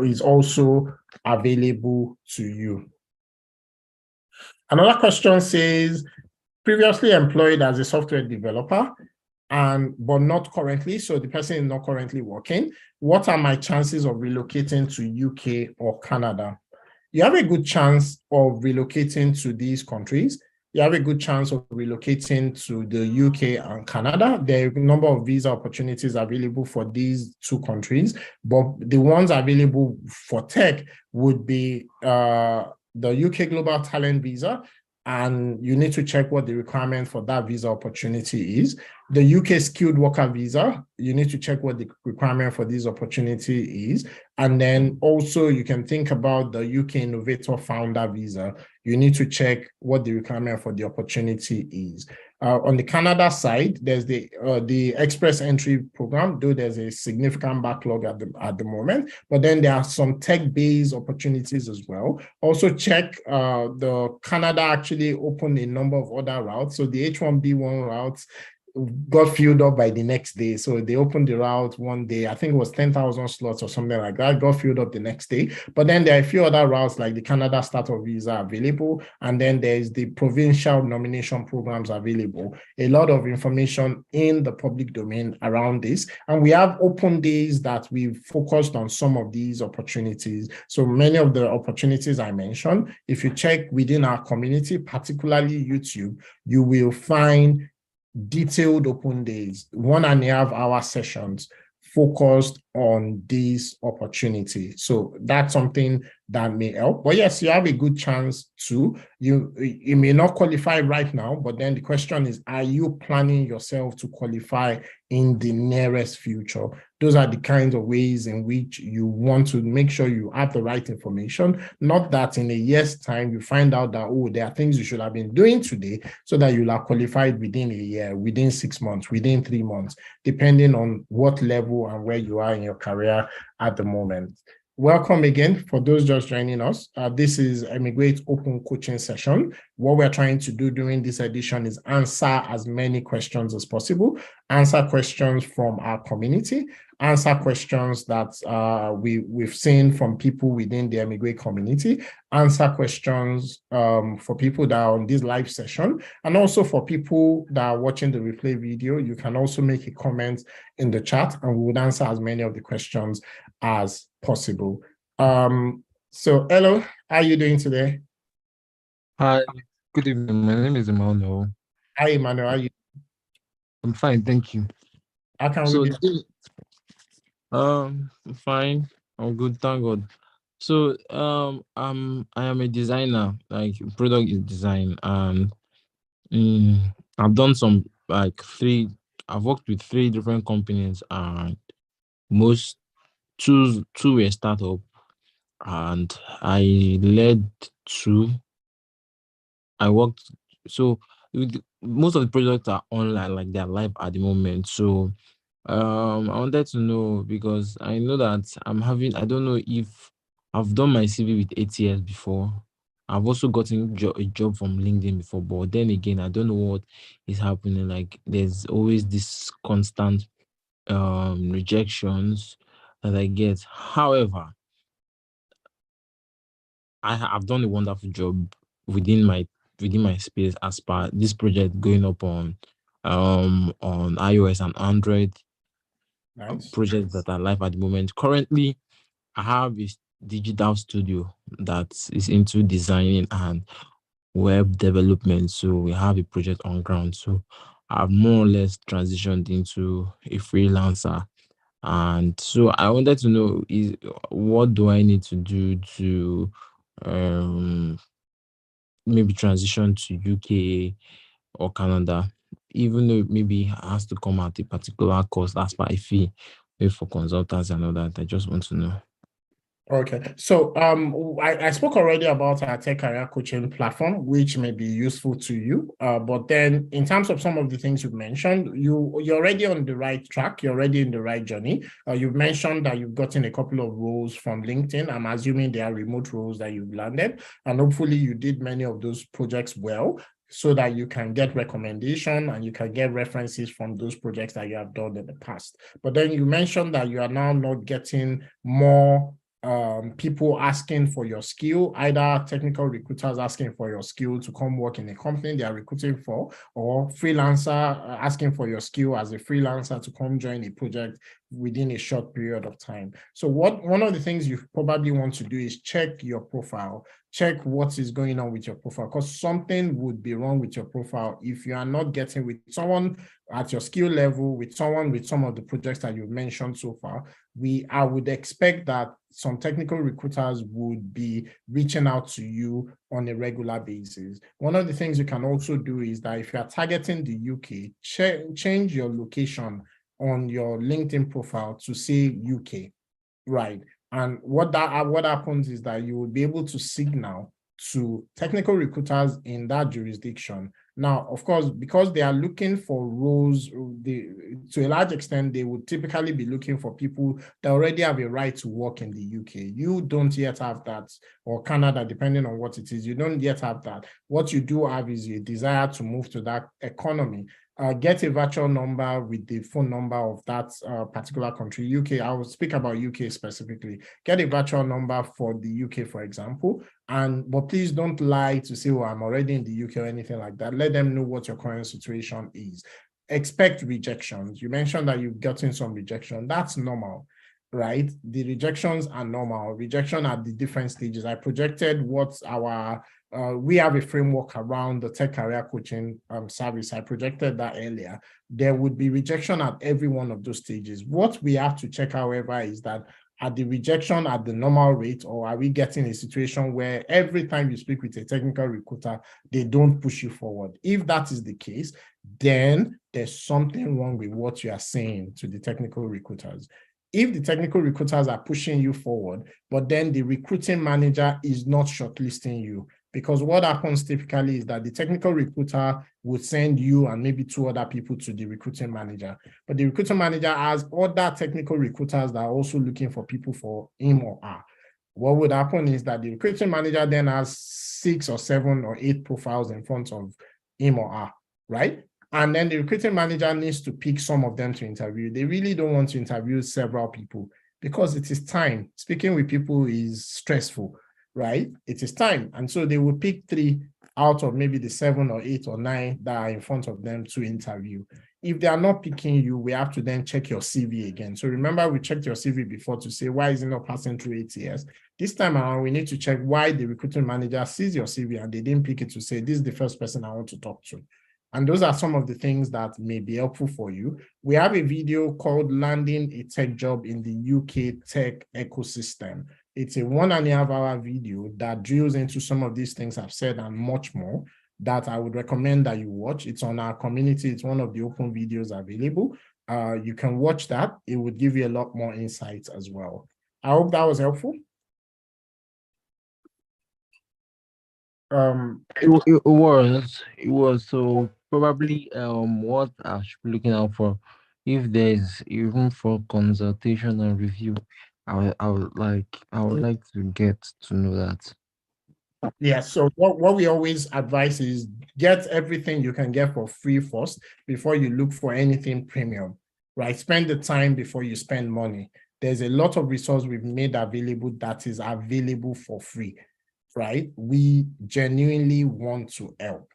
is also available to you. Another question says, previously employed as a software developer, but not currently, so the person is not currently working. What are my chances of relocating to UK or Canada? You have a good chance of relocating to these countries. You have a good chance of relocating to the UK and Canada. There are a number of visa opportunities available for these two countries, but the ones available for tech would be the UK Global Talent Visa, and you need to check what the requirement for that visa opportunity is. The UK Skilled Worker Visa, you need to check what the requirement for this opportunity is. And then also you can think about the UK Innovator Founder Visa. You need to check what the requirement for the opportunity is. On the Canada side, there's the Express Entry Program, though there's a significant backlog at the moment, but then there are some tech-based opportunities as well. Also check the Canada actually opened a number of other routes. So the H-1B1 routes got filled up by the next day. So they opened the route one day, I think it was 10,000 slots or something like that, got filled up the next day. But then there are a few other routes like the Canada Startup Visa available. And then there's the provincial nomination programs available. A lot of information in the public domain around this. And we have open days that we've focused on some of these opportunities. So many of the opportunities I mentioned, if you check within our community, particularly YouTube, you will find detailed open days, 1.5 hour sessions focused on this opportunity. So that's something that may help. But yes, you have a good chance to. You may not qualify right now, but then the question is, are you planning yourself to qualify in the nearest future? Those are the kinds of ways in which you want to make sure you have the right information, not that in a year's time you find out that, oh, there are things you should have been doing today so that you'll have qualified within a year, within 6 months, within 3 months, depending on what level and where you are in your career at the moment. Welcome again for those just joining us. This is eMigr8 Open Coaching Session. What we're trying to do during this edition is answer as many questions as possible, answer questions from our community, answer questions that we've seen from people within the eMigr8 community, answer questions for people that are on this live session, and also for people that are watching the replay video. You can also make a comment in the chat and we would answer as many of the questions as possible. So hello, how are you doing today? Hi, good evening. My name is Emmanuel. Hi, Emmanuel. How are you? I'm fine, thank you. How can So, we be? I'm fine. I'm good, thank God. So, I am a designer, like product is design, and I've done some like three. I've worked with three different companies, and most two were startup, and I led two. I worked so most of the projects are online, like they're live at the moment. So I wanted to know because I know that I don't know if I've done my CV with ATS before. I've also gotten a job from LinkedIn before, but then again, I don't know what is happening. Like there's always this constant rejections that I get. However, I've done a wonderful job within my space as per this project going up on iOS and Android Nice. projects that are live at the moment. Currently, I have a digital studio that is into designing and web development. So we have a project on ground. So I've more or less transitioned into a freelancer. And so I wanted to know is what do I need to do to um maybe transition to UK or Canada, even though maybe it has to come at a particular cost as per a fee, maybe for consultants and all that. I just want to know. Okay, so I spoke already about our tech career coaching platform, which may be useful to you. But then, in terms of some of the things you've mentioned, you're already on the right track. You're already in the right journey. You've mentioned that you've gotten a couple of roles from LinkedIn. I'm assuming they are remote roles that you've landed, and hopefully you did many of those projects well, so that you can get recommendation and you can get references from those projects that you have done in the past. But then you mentioned that you are now not getting more people asking for your skill, either technical recruiters asking for your skill to come work in a company they are recruiting for, or freelancer asking for your skill as a freelancer to come join a project within a short period of time. So one of the things you probably want to do is check your profile, check what is going on with your profile, because something would be wrong with your profile if you are not getting with someone at your skill level, with someone with some of the projects that you've mentioned so far. I would expect that some technical recruiters would be reaching out to you on a regular basis. One of the things you can also do is that if you are targeting the UK, change your location on your LinkedIn profile to say UK, right? And what happens is that you will be able to signal to technical recruiters in that jurisdiction. Now, of course, because they are looking for roles, to a large extent, they would typically be looking for people that already have a right to work in the UK. You don't yet have that, or Canada, depending on what it is. You don't yet have that. What you do have is a desire to move to that economy. Get a virtual number with the phone number of that particular country. UK, I will speak about UK specifically. Get a virtual number for the UK, for example. But please don't lie to say, oh, I'm already in the UK or anything like that. Let them know what your current situation is. Expect rejections. You mentioned that you've gotten some rejection. That's normal, right? The rejections are normal. Rejection at the different stages. I projected what we have a framework around the tech career coaching service. I projected that earlier. There would be rejection at every one of those stages. What we have to check, however, is that Are the rejection at the normal rate, or are we getting a situation where every time you speak with a technical recruiter, they don't push you forward? If that is the case, then there's something wrong with what you are saying to the technical recruiters. If the technical recruiters are pushing you forward, but then the recruiting manager is not shortlisting you, because what happens typically is that the technical recruiter would send you and maybe 2 other people to the recruiting manager. But the recruiting manager has other technical recruiters that are also looking for people for him or her. What would happen is that the recruiting manager then has 6 or 7 or 8 profiles in front of him or her, right? And then the recruiting manager needs to pick some of them to interview. They really don't want to interview several people because it is time. Speaking with people is stressful, right? It is time. And so they will pick 3 out of maybe the 7 or 8 or 9 that are in front of them to interview. If they are not picking you, we have to then check your CV again. So remember, we checked your CV before to say, why is it not passing through ATS? This time around, we need to check why the recruiting manager sees your CV and they didn't pick it to say, this is the first person I want to talk to. And those are some of the things that may be helpful for you. We have a video called Landing a Tech Job in the UK Tech Ecosystem. It's a 1.5 hour video that drills into some of these things I've said and much more that I would recommend that you watch. It's on our community. It's one of the open videos available. You can watch that. It would give you a lot more insights as well. I hope that was helpful. It was. So probably what I should be looking out for, if there's even for consultation and review, I would like to get to know that. Yeah, so what we always advise is get everything you can get for free first before you look for anything premium, right? Spend the time before you spend money. There's a lot of resources we've made available that is available for free, right? We genuinely want to help.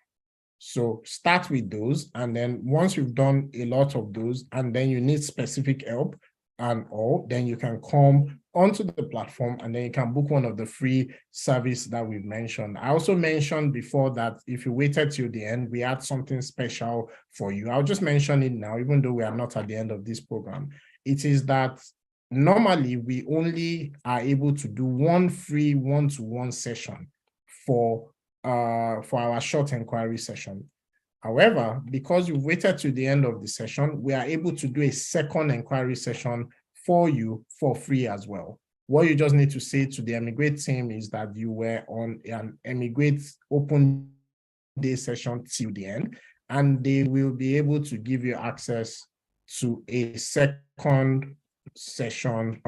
So start with those. And then once you've done a lot of those, and then you need specific help and all, then you can come onto the platform and then you can book one of the free service that we've mentioned. I also mentioned before that if you waited till the end, we had something special for you. I'll just mention it now, even though we are not at the end of this program. It is that normally we only are able to do one free one-to-one session for our short inquiry session. However, because you've waited to the end of the session, we are able to do a second inquiry session for you for free as well. What you just need to say to the eMigr8 team is that you were on an eMigr8 open day session till the end, and they will be able to give you access to a second session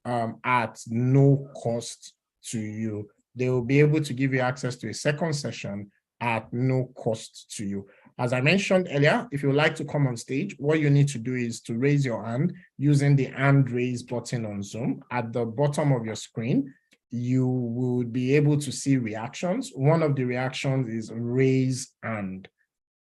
at no cost to you. They will be able to give you access to a second session at no cost to you. As I mentioned earlier, if you would like to come on stage, what you need to do is to raise your hand using the hand raise button on Zoom. At the bottom of your screen, you will be able to see reactions. One of the reactions is raise hand.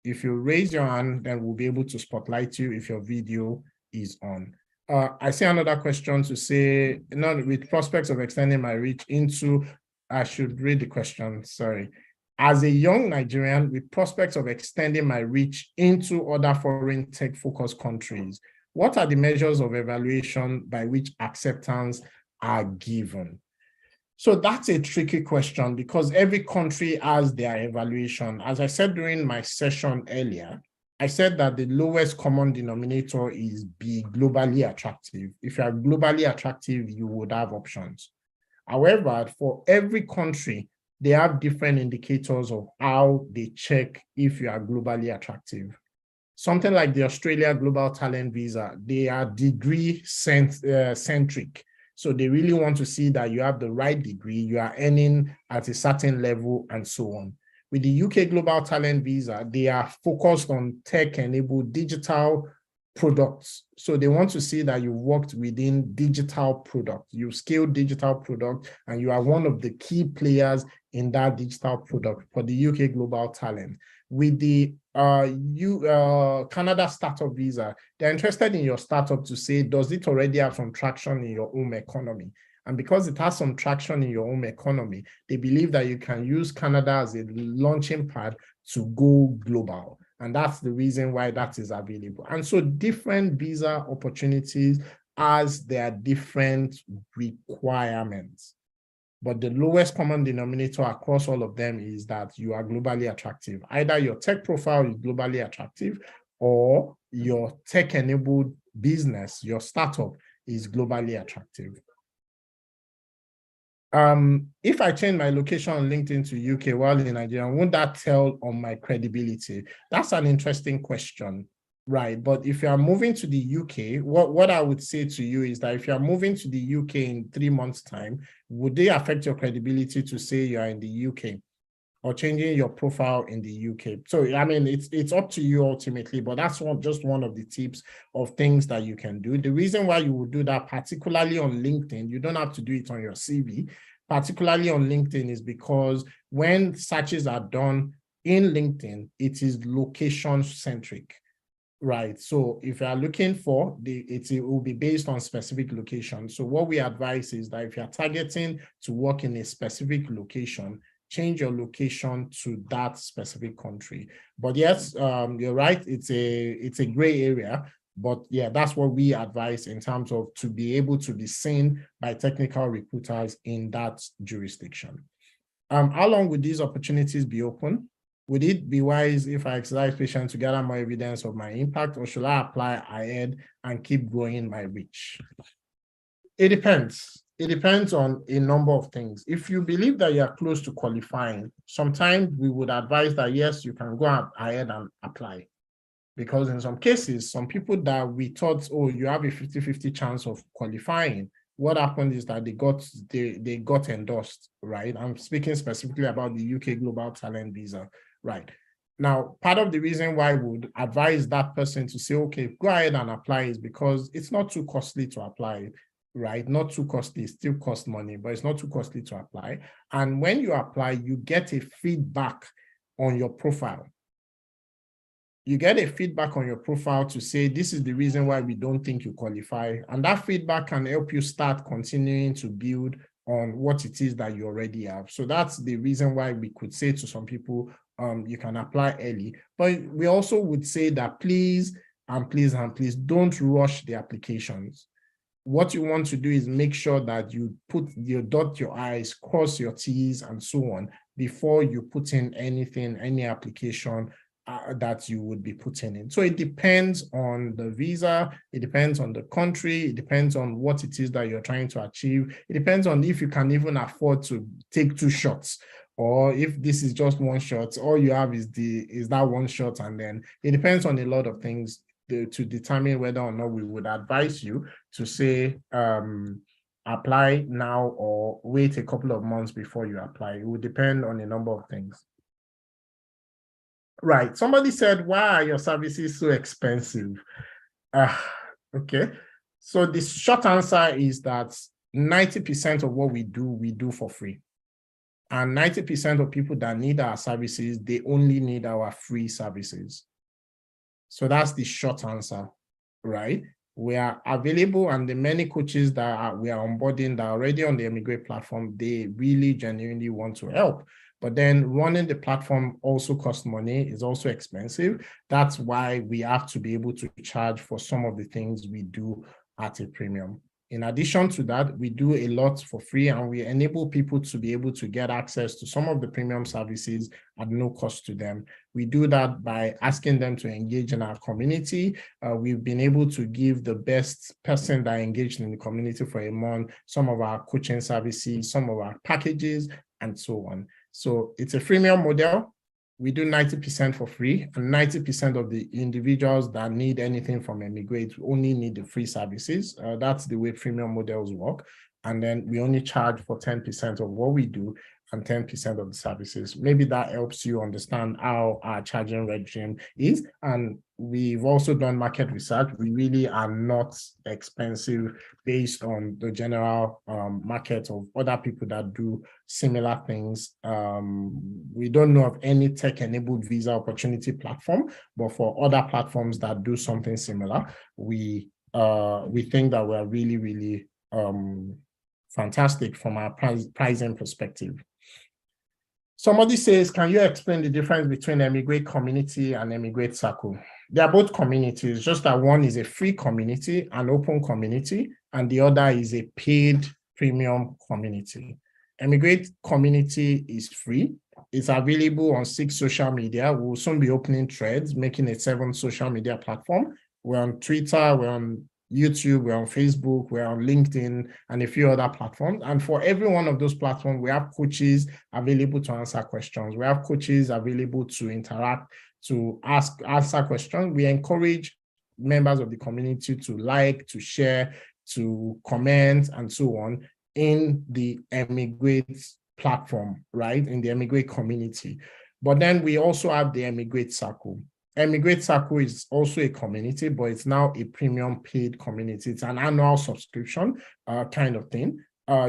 If you raise your hand, then we'll be able to spotlight you if your video is on. I see another question to say, with prospects of extending my reach into, I should read the question, sorry. As a young Nigerian with prospects of extending my reach into other foreign tech-focused countries, what are the measures of evaluation by which acceptance are given? So that's a tricky question because every country has their evaluation. As I said during my session earlier, I said that the lowest common denominator is be globally attractive. If you are globally attractive, you would have options. However, for every country, they have different indicators of how they check if you are globally attractive. Something like the Australia Global Talent Visa, they are degree centric. So they really want to see that you have the right degree, you are earning at a certain level and so on. With the UK Global Talent Visa, they are focused on tech-enabled digital products. So they want to see that you worked within digital product, you scaled digital product, and you are one of the key players in that digital product for the UK Global Talent. With the Canada Startup Visa, they're interested in your startup to say, does it already have some traction in your home economy? And because it has some traction in your home economy, they believe that you can use Canada as a launching pad to go global. And that's the reason why that is available. And so different visa opportunities has their different requirements. But the lowest common denominator across all of them is that you are globally attractive. Either your tech profile is globally attractive or your tech-enabled business, your startup, is globally attractive. If I change my location on LinkedIn to UK while in Nigeria, won't that tell on my credibility? That's an interesting question, right? But if you are moving to the UK, what I would say to you is that if you are moving to the UK in 3 months' time, would they affect your credibility to say you are in the UK? Or changing your profile in the UK. So, I mean, it's up to you ultimately, but that's just one of the tips of things that you can do. The reason why you would do that, particularly on LinkedIn, you don't have to do it on your CV, particularly on LinkedIn, is because when searches are done in LinkedIn, it is location-centric. Right. So if you are looking for it will be based on specific location. So what we advise is that if you're targeting to work in a specific location, change your location to that specific country. But yes, you're right. It's a gray area. But yeah, that's what we advise in terms of to be able to be seen by technical recruiters in that jurisdiction. How long would these opportunities be open? Would it be wise if I exercise patience to gather more evidence of my impact, or should I apply ahead and keep growing my reach? It depends. It depends on a number of things. If you believe that you are close to qualifying, sometimes we would advise that, yes, you can go ahead and apply. Because in some cases, some people that we thought, oh, you have a 50-50 chance of qualifying, what happened is that they got endorsed, right? I'm speaking specifically about the UK Global Talent Visa, right? Now, part of the reason why we would advise that person to say, okay, go ahead and apply is because it's not too costly to apply, right? Not too costly, it still costs money, but it's not too costly to apply. And when you apply, you get a feedback on your profile. You get a feedback on your profile to say, this is the reason why we don't think you qualify. And that feedback can help you start continuing to build on what it is that you already have. So that's the reason why we could say to some people, you can apply early. But we also would say that please don't rush the applications. What you want to do is make sure that you dot your I's, cross your T's, and so on, before you put in anything, any application that you would be putting in. So it depends on the visa, it depends on the country, it depends on what it is that you're trying to achieve. It depends on if you can even afford to take 2 shots, or if this is just 1 shot, all you have is that 1 shot, and then it depends on a lot of things to determine whether or not we would advise you to say, apply now or wait a couple of months before you apply. It would depend on a number of things. Right. Somebody said, why are your services so expensive? Okay. So the short answer is that 90% of what we do for free. And 90% of people that need our services, they only need our free services. So that's the short answer, right? We are available, and the many coaches that we are onboarding that are already on the eMigr8 platform, they really genuinely want to help. But then running the platform also costs money, is also expensive. That's why we have to be able to charge for some of the things we do at a premium. In addition to that, we do a lot for free, and we enable people to be able to get access to some of the premium services at no cost to them. We do that by asking them to engage in our community. We've been able to give the best person that engaged in the community for a month some of our coaching services, some of our packages, and so on. So it's a freemium model. We do 90% for free, and 90% of the individuals that need anything from eMigr8 only need the free services. That's the way freemium models work. And then we only charge for 10% of what we do and 10% of the services. Maybe that helps you understand how our charging regime is. And we've also done market research. We really are not expensive based on the general market of other people that do similar things. We don't know of any tech-enabled visa opportunity platform, but for other platforms that do something similar, we think that we're really, really fantastic from our pricing perspective. Somebody says, can you explain the difference between eMigr8 community and eMigr8 circle? They are both communities, just that one is a free community, an open community, and the other is a paid premium community. eMigr8 community is free. It's available on 6 social media. We'll soon be opening Threads, making a 7th social media platform. We're on Twitter, we're on YouTube, we're on Facebook, we're on LinkedIn, and a few other platforms. And for every one of those platforms, we have coaches available to answer questions. We have coaches available to interact, to answer questions. We encourage members of the community to like, to share, to comment, and so on in the eMigr8 platform, right? In the eMigr8 community. But then we also have the eMigr8 Circle. eMigr8 Circle is also a community, but it's now a premium paid community. It's an annual subscription kind of thing.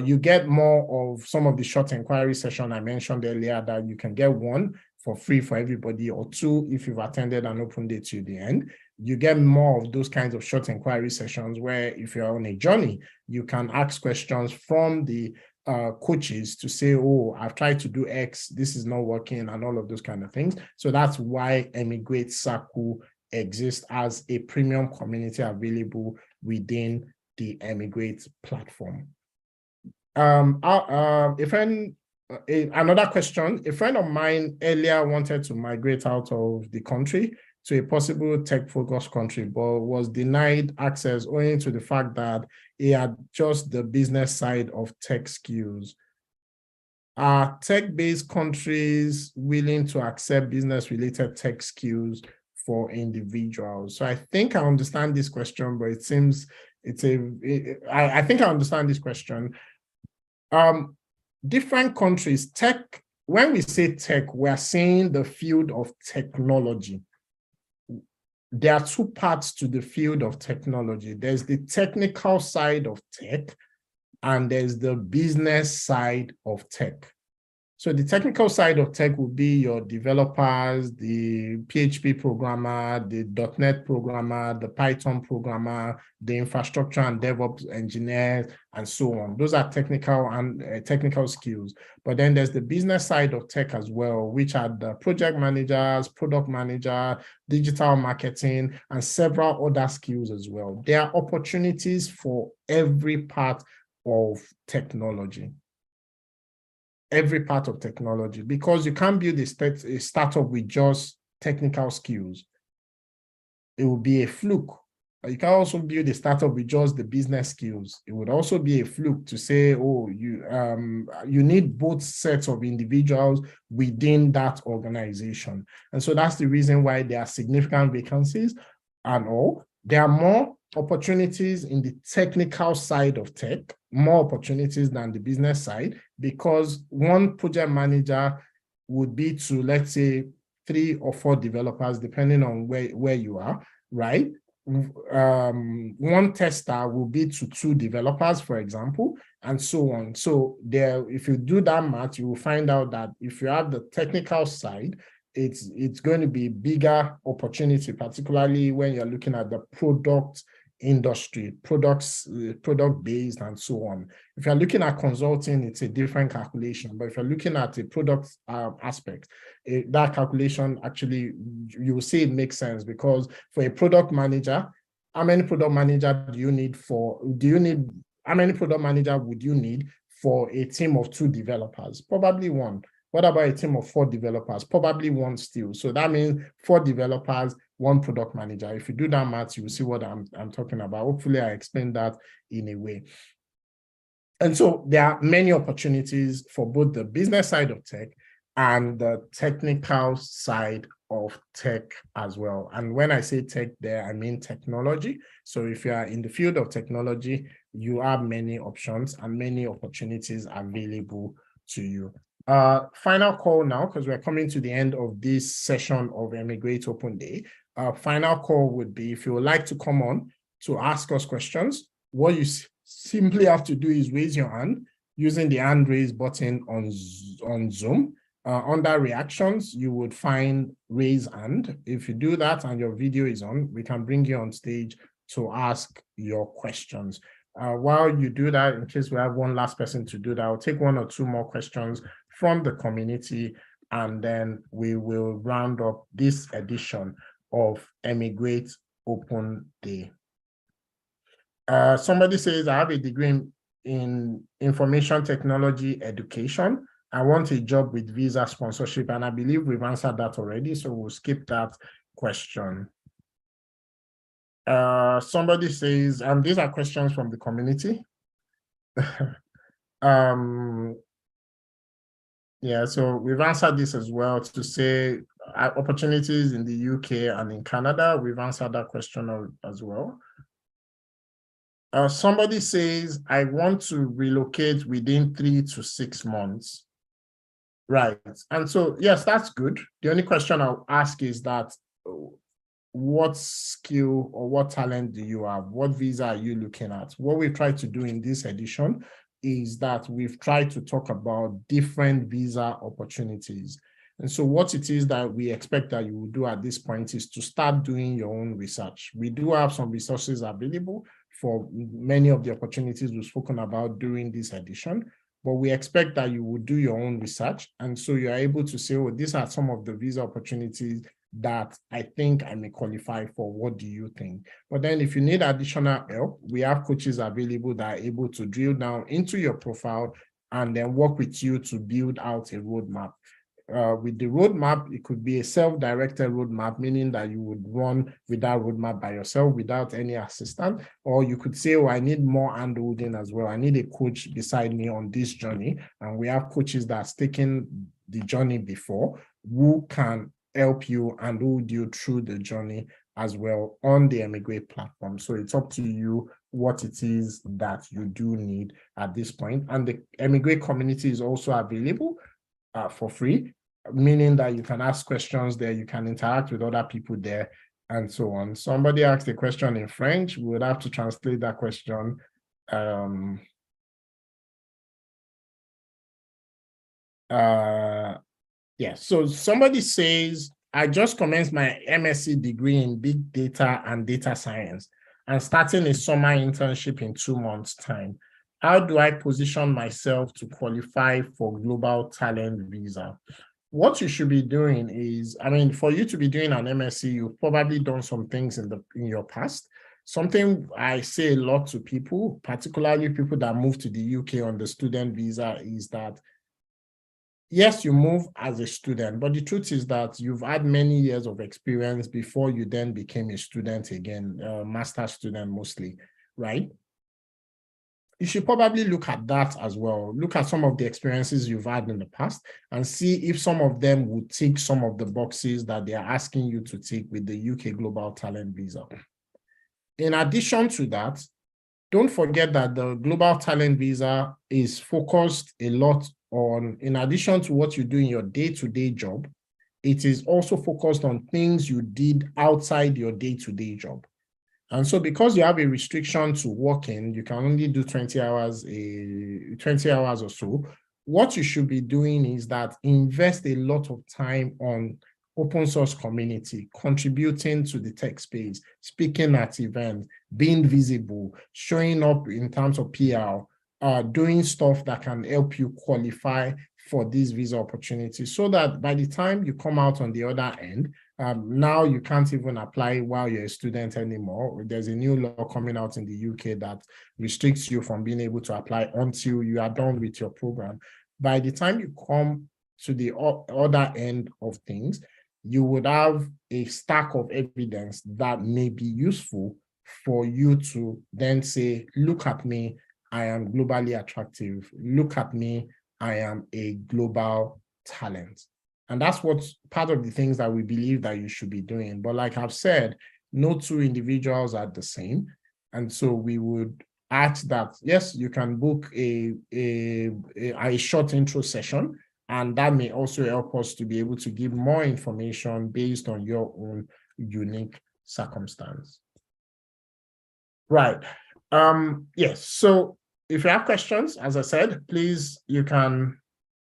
You get more of some of the short inquiry session I mentioned earlier, that you can get one for free for everybody, or 2 if you've attended an open day to the end. You get more of those kinds of short inquiry sessions where if you're on a journey, you can ask questions from the coaches to say, oh, I've tried to do X, this is not working, and all of those kind of things. So that's why eMigr8 Circle exists as a premium community available within the eMigr8 platform. Another question, a friend of mine earlier wanted to migrate out of the country to a possible tech-focused country, but was denied access owing to the fact that he had just the business side of tech skills. Are tech-based countries willing to accept business-related tech skills for individuals? So I think I understand this question, but it seems I think I understand this question. Different countries, tech, when we say tech, we're saying the field of technology. There are 2 parts to the field of technology. There's the technical side of tech, and there's the business side of tech. So the technical side of tech will be your developers, the PHP programmer, the .NET programmer, the Python programmer, the infrastructure and DevOps engineers, and so on. Those are technical and technical skills. But then there's the business side of tech as well, which are the project managers, product manager, digital marketing, and several other skills as well. There are opportunities for every part of technology. Every part of technology, because you can't build a startup with just technical skills. It will be a fluke. You can also build a startup with just the business skills. It would also be a fluke to say, oh, you need both sets of individuals within that organization. And so that's the reason why there are significant vacancies and all. There are more opportunities in the technical side of tech, more opportunities than the business side, because one project manager would be to, let's say, 3 or 4 developers, depending on where you are, right? One tester will be to 2 developers, for example, and so on. So there, if you do that math, you will find out that if you have the technical side, it's going to be bigger opportunity, particularly when you're looking at the product industry, product-based, and so on. If you're looking at consulting, it's a different calculation. But if you're looking at the product aspect, that calculation actually, you will see it makes sense, because for a product manager, how many product manager do you need how many product manager would you need for a team of 2 developers? Probably 1. What about a team of 4 developers? Probably 1 still. So that means 4 developers, 1 product manager. If you do that math, you will see what I'm talking about. Hopefully, I explained that in a way. And so there are many opportunities for both the business side of tech and the technical side of tech as well. And when I say tech there, I mean technology. So if you are in the field of technology, you have many options and many opportunities available to you. Final call now, because we're coming to the end of this session of eMigr8 Open Day. Final call would be, if you would like to come on to ask us questions, what you simply have to do is raise your hand using the hand raise button on Zoom. Under reactions, you would find raise hand. If you do that and your video is on, we can bring you on stage to ask your questions. While you do that, in case we have one last person to do that, I'll take 1 or 2 more questions from the community, and then we will round up this edition of eMigr8 Open Day. Somebody says, I have a degree in information technology education. I want a job with visa sponsorship, and I believe we've answered that already, so we'll skip that question. Somebody says, and these are questions from the community. Yeah, so we've answered this as well to say opportunities in the UK and in Canada. We've answered that question as well. Somebody says, I want to relocate within 3 to 6 months. Right. And so, yes, that's good. The only question I'll ask is that what skill or what talent do you have? What visa are you looking at? What we try to do in this edition is that we've tried to talk about different visa opportunities. And so what it is that we expect that you will do at this point is to start doing your own research. We do have some resources available for many of the opportunities we've spoken about during this edition, but we expect that you will do your own research. And so you're able to say, oh, these are some of the visa opportunities that I think I may qualify for. What do you think? But then if you need additional help, we have coaches available that are able to drill down into your profile and then work with you to build out a roadmap. With the roadmap, it could be a self-directed roadmap, meaning that you would run with that roadmap by yourself without any assistant, or you could say, oh, I need more handholding as well. I need a coach beside me on this journey. And we have coaches that's taken the journey before who can help you and hold you through the journey as well on the eMigr8 platform. So it's up to you what it is that you do need at this point. And the eMigr8 community is also available for free, meaning that you can ask questions there, you can interact with other people there, and so on. Somebody asked a question in French. We would have to translate that question. Yeah, so somebody says, I just commenced my MSc degree in big data and data science and starting a summer internship in 2 months' time. How do I position myself to qualify for global talent visa? What you should be doing is, I mean, for you to be doing an MSc, you've probably done some things in your past. Something I say a lot to people, particularly people that move to the UK on the student visa, is that yes, you move as a student, but the truth is that you've had many years of experience before you then became a student again, master student mostly, right? You should probably look at that as well. Look at some of the experiences you've had in the past and see if some of them would tick some of the boxes that they are asking you to tick with the UK Global Talent Visa. In addition to that, don't forget that the Global Talent Visa is focused a lot on, in addition to what you do in your day-to-day job, it is also focused on things you did outside your day-to-day job. And so because you have a restriction to working, you can only do 20 hours or so. What you should be doing is that invest a lot of time on open source community, contributing to the tech space, speaking at events, being visible, showing up in terms of PR, doing stuff that can help you qualify for these visa opportunities so that by the time you come out on the other end, now you can't even apply while you're a student anymore. There's a new law coming out in the UK that restricts you from being able to apply until you are done with your program. By the time you come to the other end of things, you would have a stack of evidence that may be useful for you to then say, look at me, I am globally attractive. Look at me, I am a global talent. And that's what's part of the things that we believe that you should be doing. But like I've said, no two individuals are the same. And so we would ask that, yes, you can book a short intro session, and that may also help us to be able to give more information based on your own unique circumstance. Right. Yes. So if you have questions, as I said, please, you can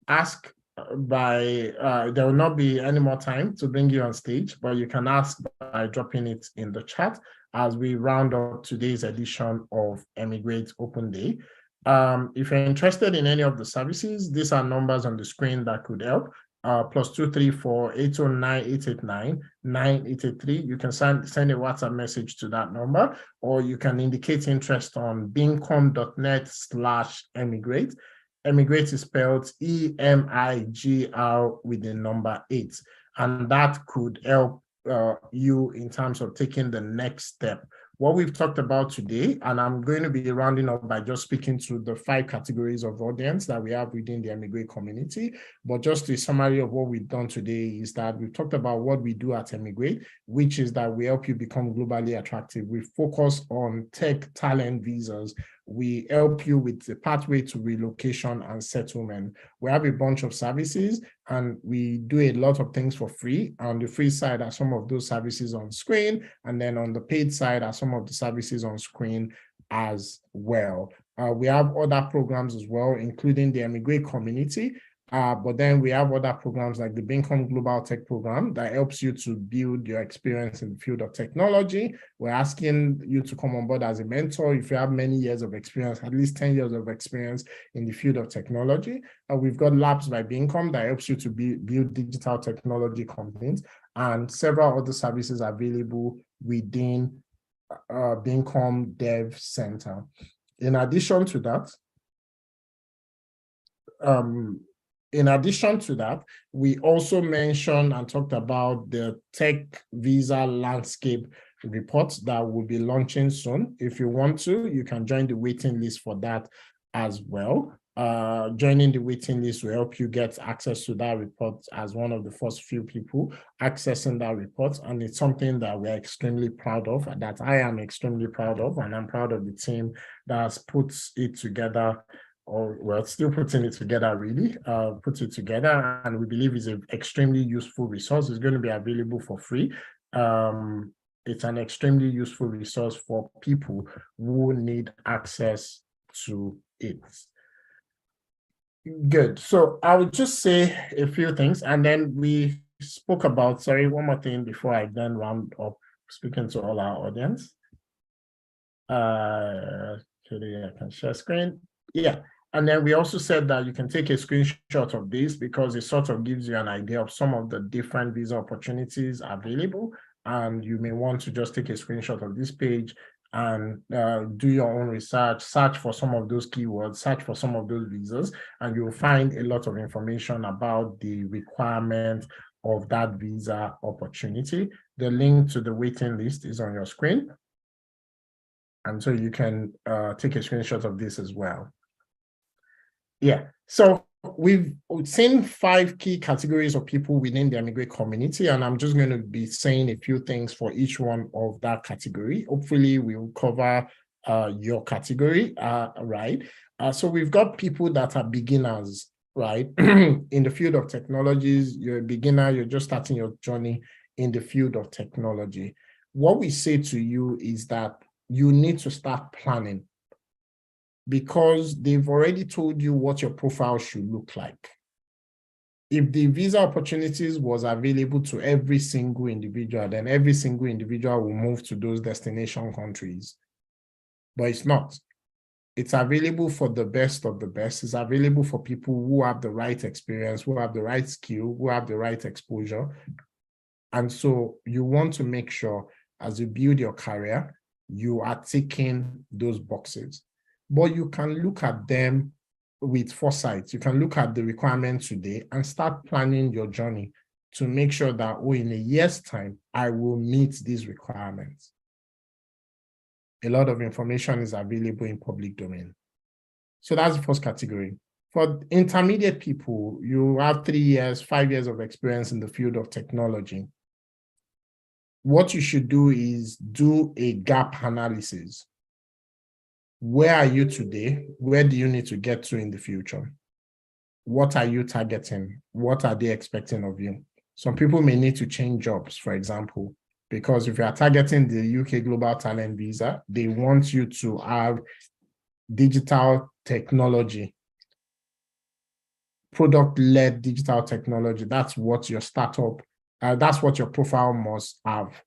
ask there will not be any more time to bring you on stage, but you can ask by dropping it in the chat as we round up today's edition of eMigr8 Open Day. If you're interested in any of the services, these are numbers on the screen that could help. +234 809 889 9883. You can send a WhatsApp message to that number, or you can indicate interest on beamcom.net/emigrate. eMigr8 is spelled EMIGR with the number 8, and that could help you in terms of taking the next step. What we've talked about today, and I'm going to be rounding up by just speaking to the 5 categories of audience that we have within the eMigr8 community. But just a summary of what we've done today is that we've talked about what we do at eMigr8, which is that we help you become globally attractive. We focus on tech talent visas. We help you with the pathway to relocation and settlement. We have a bunch of services, and we do a lot of things for free. On the free side are some of those services on screen, and then on the paid side are some of the services on screen as well. We have other programs as well, including the eMigr8 community. But then we have other programs like the Beamcom Global Tech Program that helps you to build your experience in the field of technology. We're asking you to come on board as a mentor if you have many years of experience, at least 10 years of experience in the field of technology. We've got Labs by Beamcom that helps you to build digital technology companies, and several other services available within Beamcom Dev Center. In addition to that, we also mentioned and talked about the tech visa landscape report that will be launching soon. If you want to, you can join the waiting list for that as well. Joining the waiting list will help you get access to that report as one of the first few people accessing that report. And it's something that we're extremely proud of, and that I am extremely proud of, and I'm proud of the team that has put it together, or well, still putting it together, really, put it together, and we believe it's an extremely useful resource. It's going to be available for free. It's an extremely useful resource for people who need access to it. Good. So I would just say a few things, and then we spoke about, sorry, one more thing before I then round up speaking to all our audience. Actually, I can share screen. Yeah. And then we also said that you can take a screenshot of this because it sort of gives you an idea of some of the different visa opportunities available. And you may want to just take a screenshot of this page and do your own research, search for some of those keywords, search for some of those visas, and you'll find a lot of information about the requirement of that visa opportunity. The link to the waiting list is on your screen. And so you can take a screenshot of this as well. Yeah, so we've seen 5 key categories of people within the eMigr8 community, and I'm just going to be saying a few things for each one of that category. Hopefully, we'll cover your category, right? So we've got people that are beginners, right? In the field of technologies, you're a beginner, you're just starting your journey in the field of technology. What we say to you is that you need to start planning, because they've already told you what your profile should look like. If the visa opportunities was available to every single individual, then every single individual will move to those destination countries. But it's not. It's available for the best of the best. It's available for people who have the right experience, who have the right skill, who have the right exposure. And so you want to make sure as you build your career, you are ticking those boxes. But you can look at them with foresight. You can look at the requirements today and start planning your journey to make sure that, oh, in a year's time, I will meet these requirements. A lot of information is available in public domain. So that's the first category. For intermediate people, you have 3 years, 5 years of experience in the field of technology. What you should do is do a gap analysis. Where are you today? Where do you need to get to in the future? What are you targeting? What are they expecting of you? Some people may need to change jobs, for example, because if you are targeting the UK Global Talent Visa, they want you to have digital technology, product-led digital technology. That's what your startup, that's what your profile must have,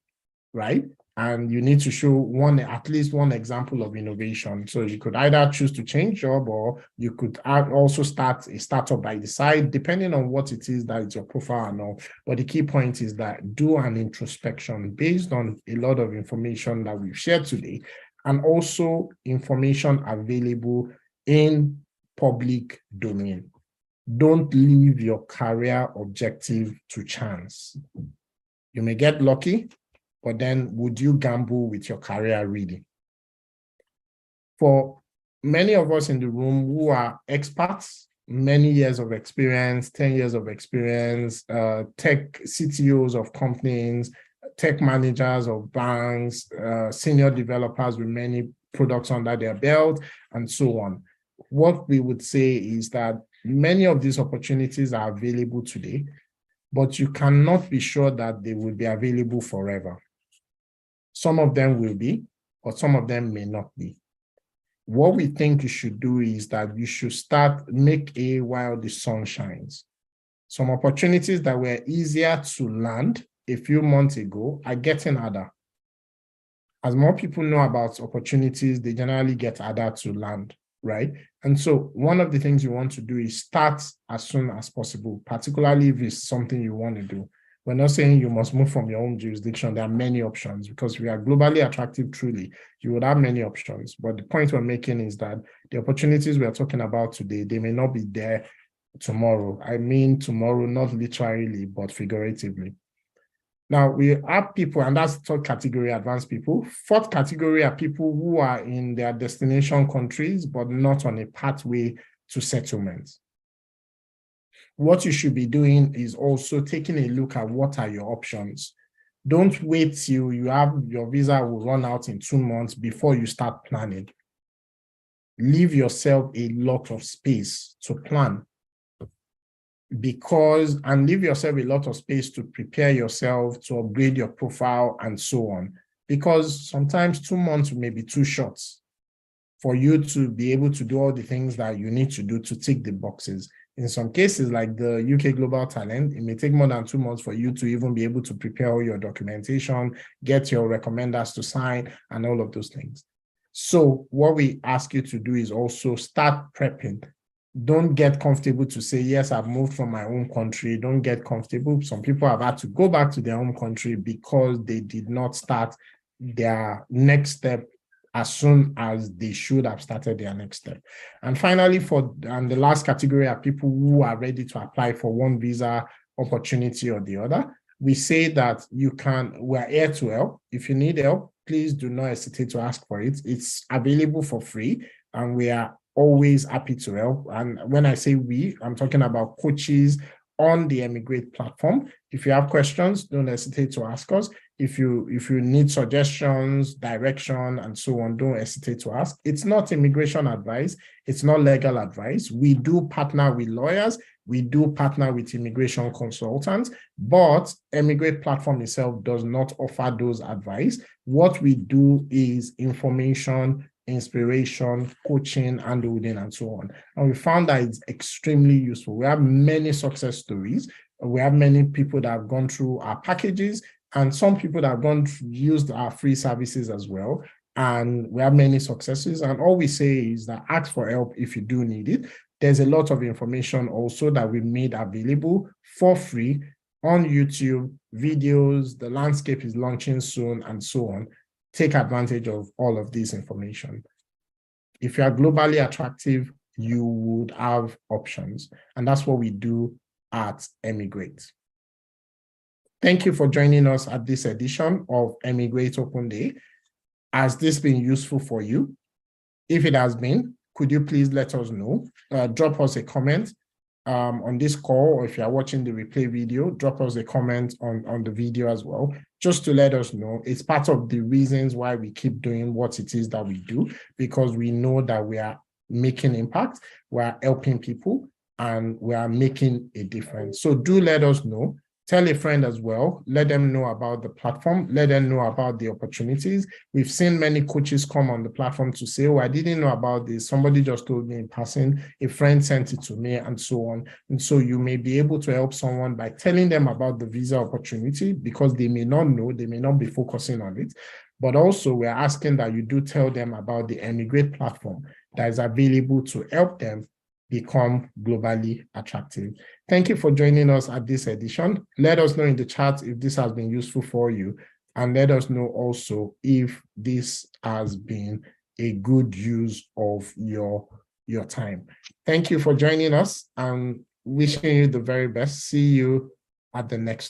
right? and you need to show at least one example of innovation. So you could either choose to change job, or you could also start a startup by the side, depending on what it is that is your profile and all. But the key point is that do an introspection based on a lot of information that we've shared today, and also information available in public domain. Don't leave your career objective to chance. You may get lucky, but then would you gamble with your career really? For many of us in the room who are experts, many years of experience, 10 years of experience, tech CTOs of companies, tech managers of banks, senior developers with many products under their belt, and so on. What we would say is that many of these opportunities are available today, but you cannot be sure that they will be available forever. Some of them will be, but some of them may not be. What we think you should do is that you should make hay while the sun shines. Some opportunities that were easier to land a few months ago are getting harder. As more people know about opportunities, they generally get harder to land, right? And so one of the things you want to do is start as soon as possible, particularly if it's something you want to do. We're not saying you must move from your own jurisdiction. There are many options because we are globally attractive truly. You would have many options. But the point we're making is that the opportunities we are talking about today, they may not be there tomorrow. I mean tomorrow, not literally, but figuratively. Now, we have people, and that's third category, advanced people. Fourth category are people who are in their destination countries, but not on a pathway to settlement. What you should be doing is also taking a look at what are your options. Don't wait till you have your visa will run out in 2 months before you start planning. Leave yourself a lot of space to plan, and leave yourself a lot of space to prepare yourself, to upgrade your profile and so on. Because sometimes 2 months may be too short for you to be able to do all the things that you need to do to tick the boxes. In some cases, like the UK Global Talent, it may take more than 2 months for you to even be able to prepare all your documentation, get your recommenders to sign, and all of those things. So what we ask you to do is also start prepping. Don't get comfortable to say, yes, I've moved from my own country. Don't get comfortable. Some people have had to go back to their home country because they did not start their next step as soon as they should have started their next step. And finally, the last category are people who are ready to apply for one visa opportunity or the other. We say that we're here to help. If you need help, please do not hesitate to ask for it. It's available for free, and we are always happy to help. And when I say we, I'm talking about coaches on the eMigr8 platform. If you have questions, don't hesitate to ask us. If you need suggestions, direction, and so on, don't hesitate to ask. It's not immigration advice. It's not legal advice. We do partner with lawyers. We do partner with immigration consultants, but eMigr8 platform itself does not offer those advice. What we do is information, inspiration, coaching, handholding, and so on. And we found that it's extremely useful. We have many success stories. We have many people that have gone through our packages, and some people that have used our free services as well. And we have many successes. And all we say is that ask for help if you do need it. There's a lot of information also that we made available for free on YouTube, videos, the landscape is launching soon, and so on. Take advantage of all of this information. If you are globally attractive, you would have options. And that's what we do at eMigr8. Thank you for joining us at this edition of eMigr8 Open Day. Has this been useful for you? If it has been, could you please let us know? Drop us a comment on this call, or if you are watching the replay video, drop us a comment on the video as well, just to let us know. It's part of the reasons why we keep doing what it is that we do, because we know that we are making impact, we are helping people, and we are making a difference. So do let us know. Tell a friend as well. Let them know about the platform. Let them know about the opportunities. We've seen many coaches come on the platform to say, oh, I didn't know about this. Somebody just told me in passing. A friend sent it to me, and so on. And so you may be able to help someone by telling them about the visa opportunity, because they may not know, they may not be focusing on it. But also we're asking that you do tell them about the eMigr8 platform that is available to help them become globally attractive. Thank you for joining us at this edition. Let us know in the chat if this has been useful for you, and let us know also if this has been a good use of your time. Thank you for joining us and wishing you the very best. See you at the next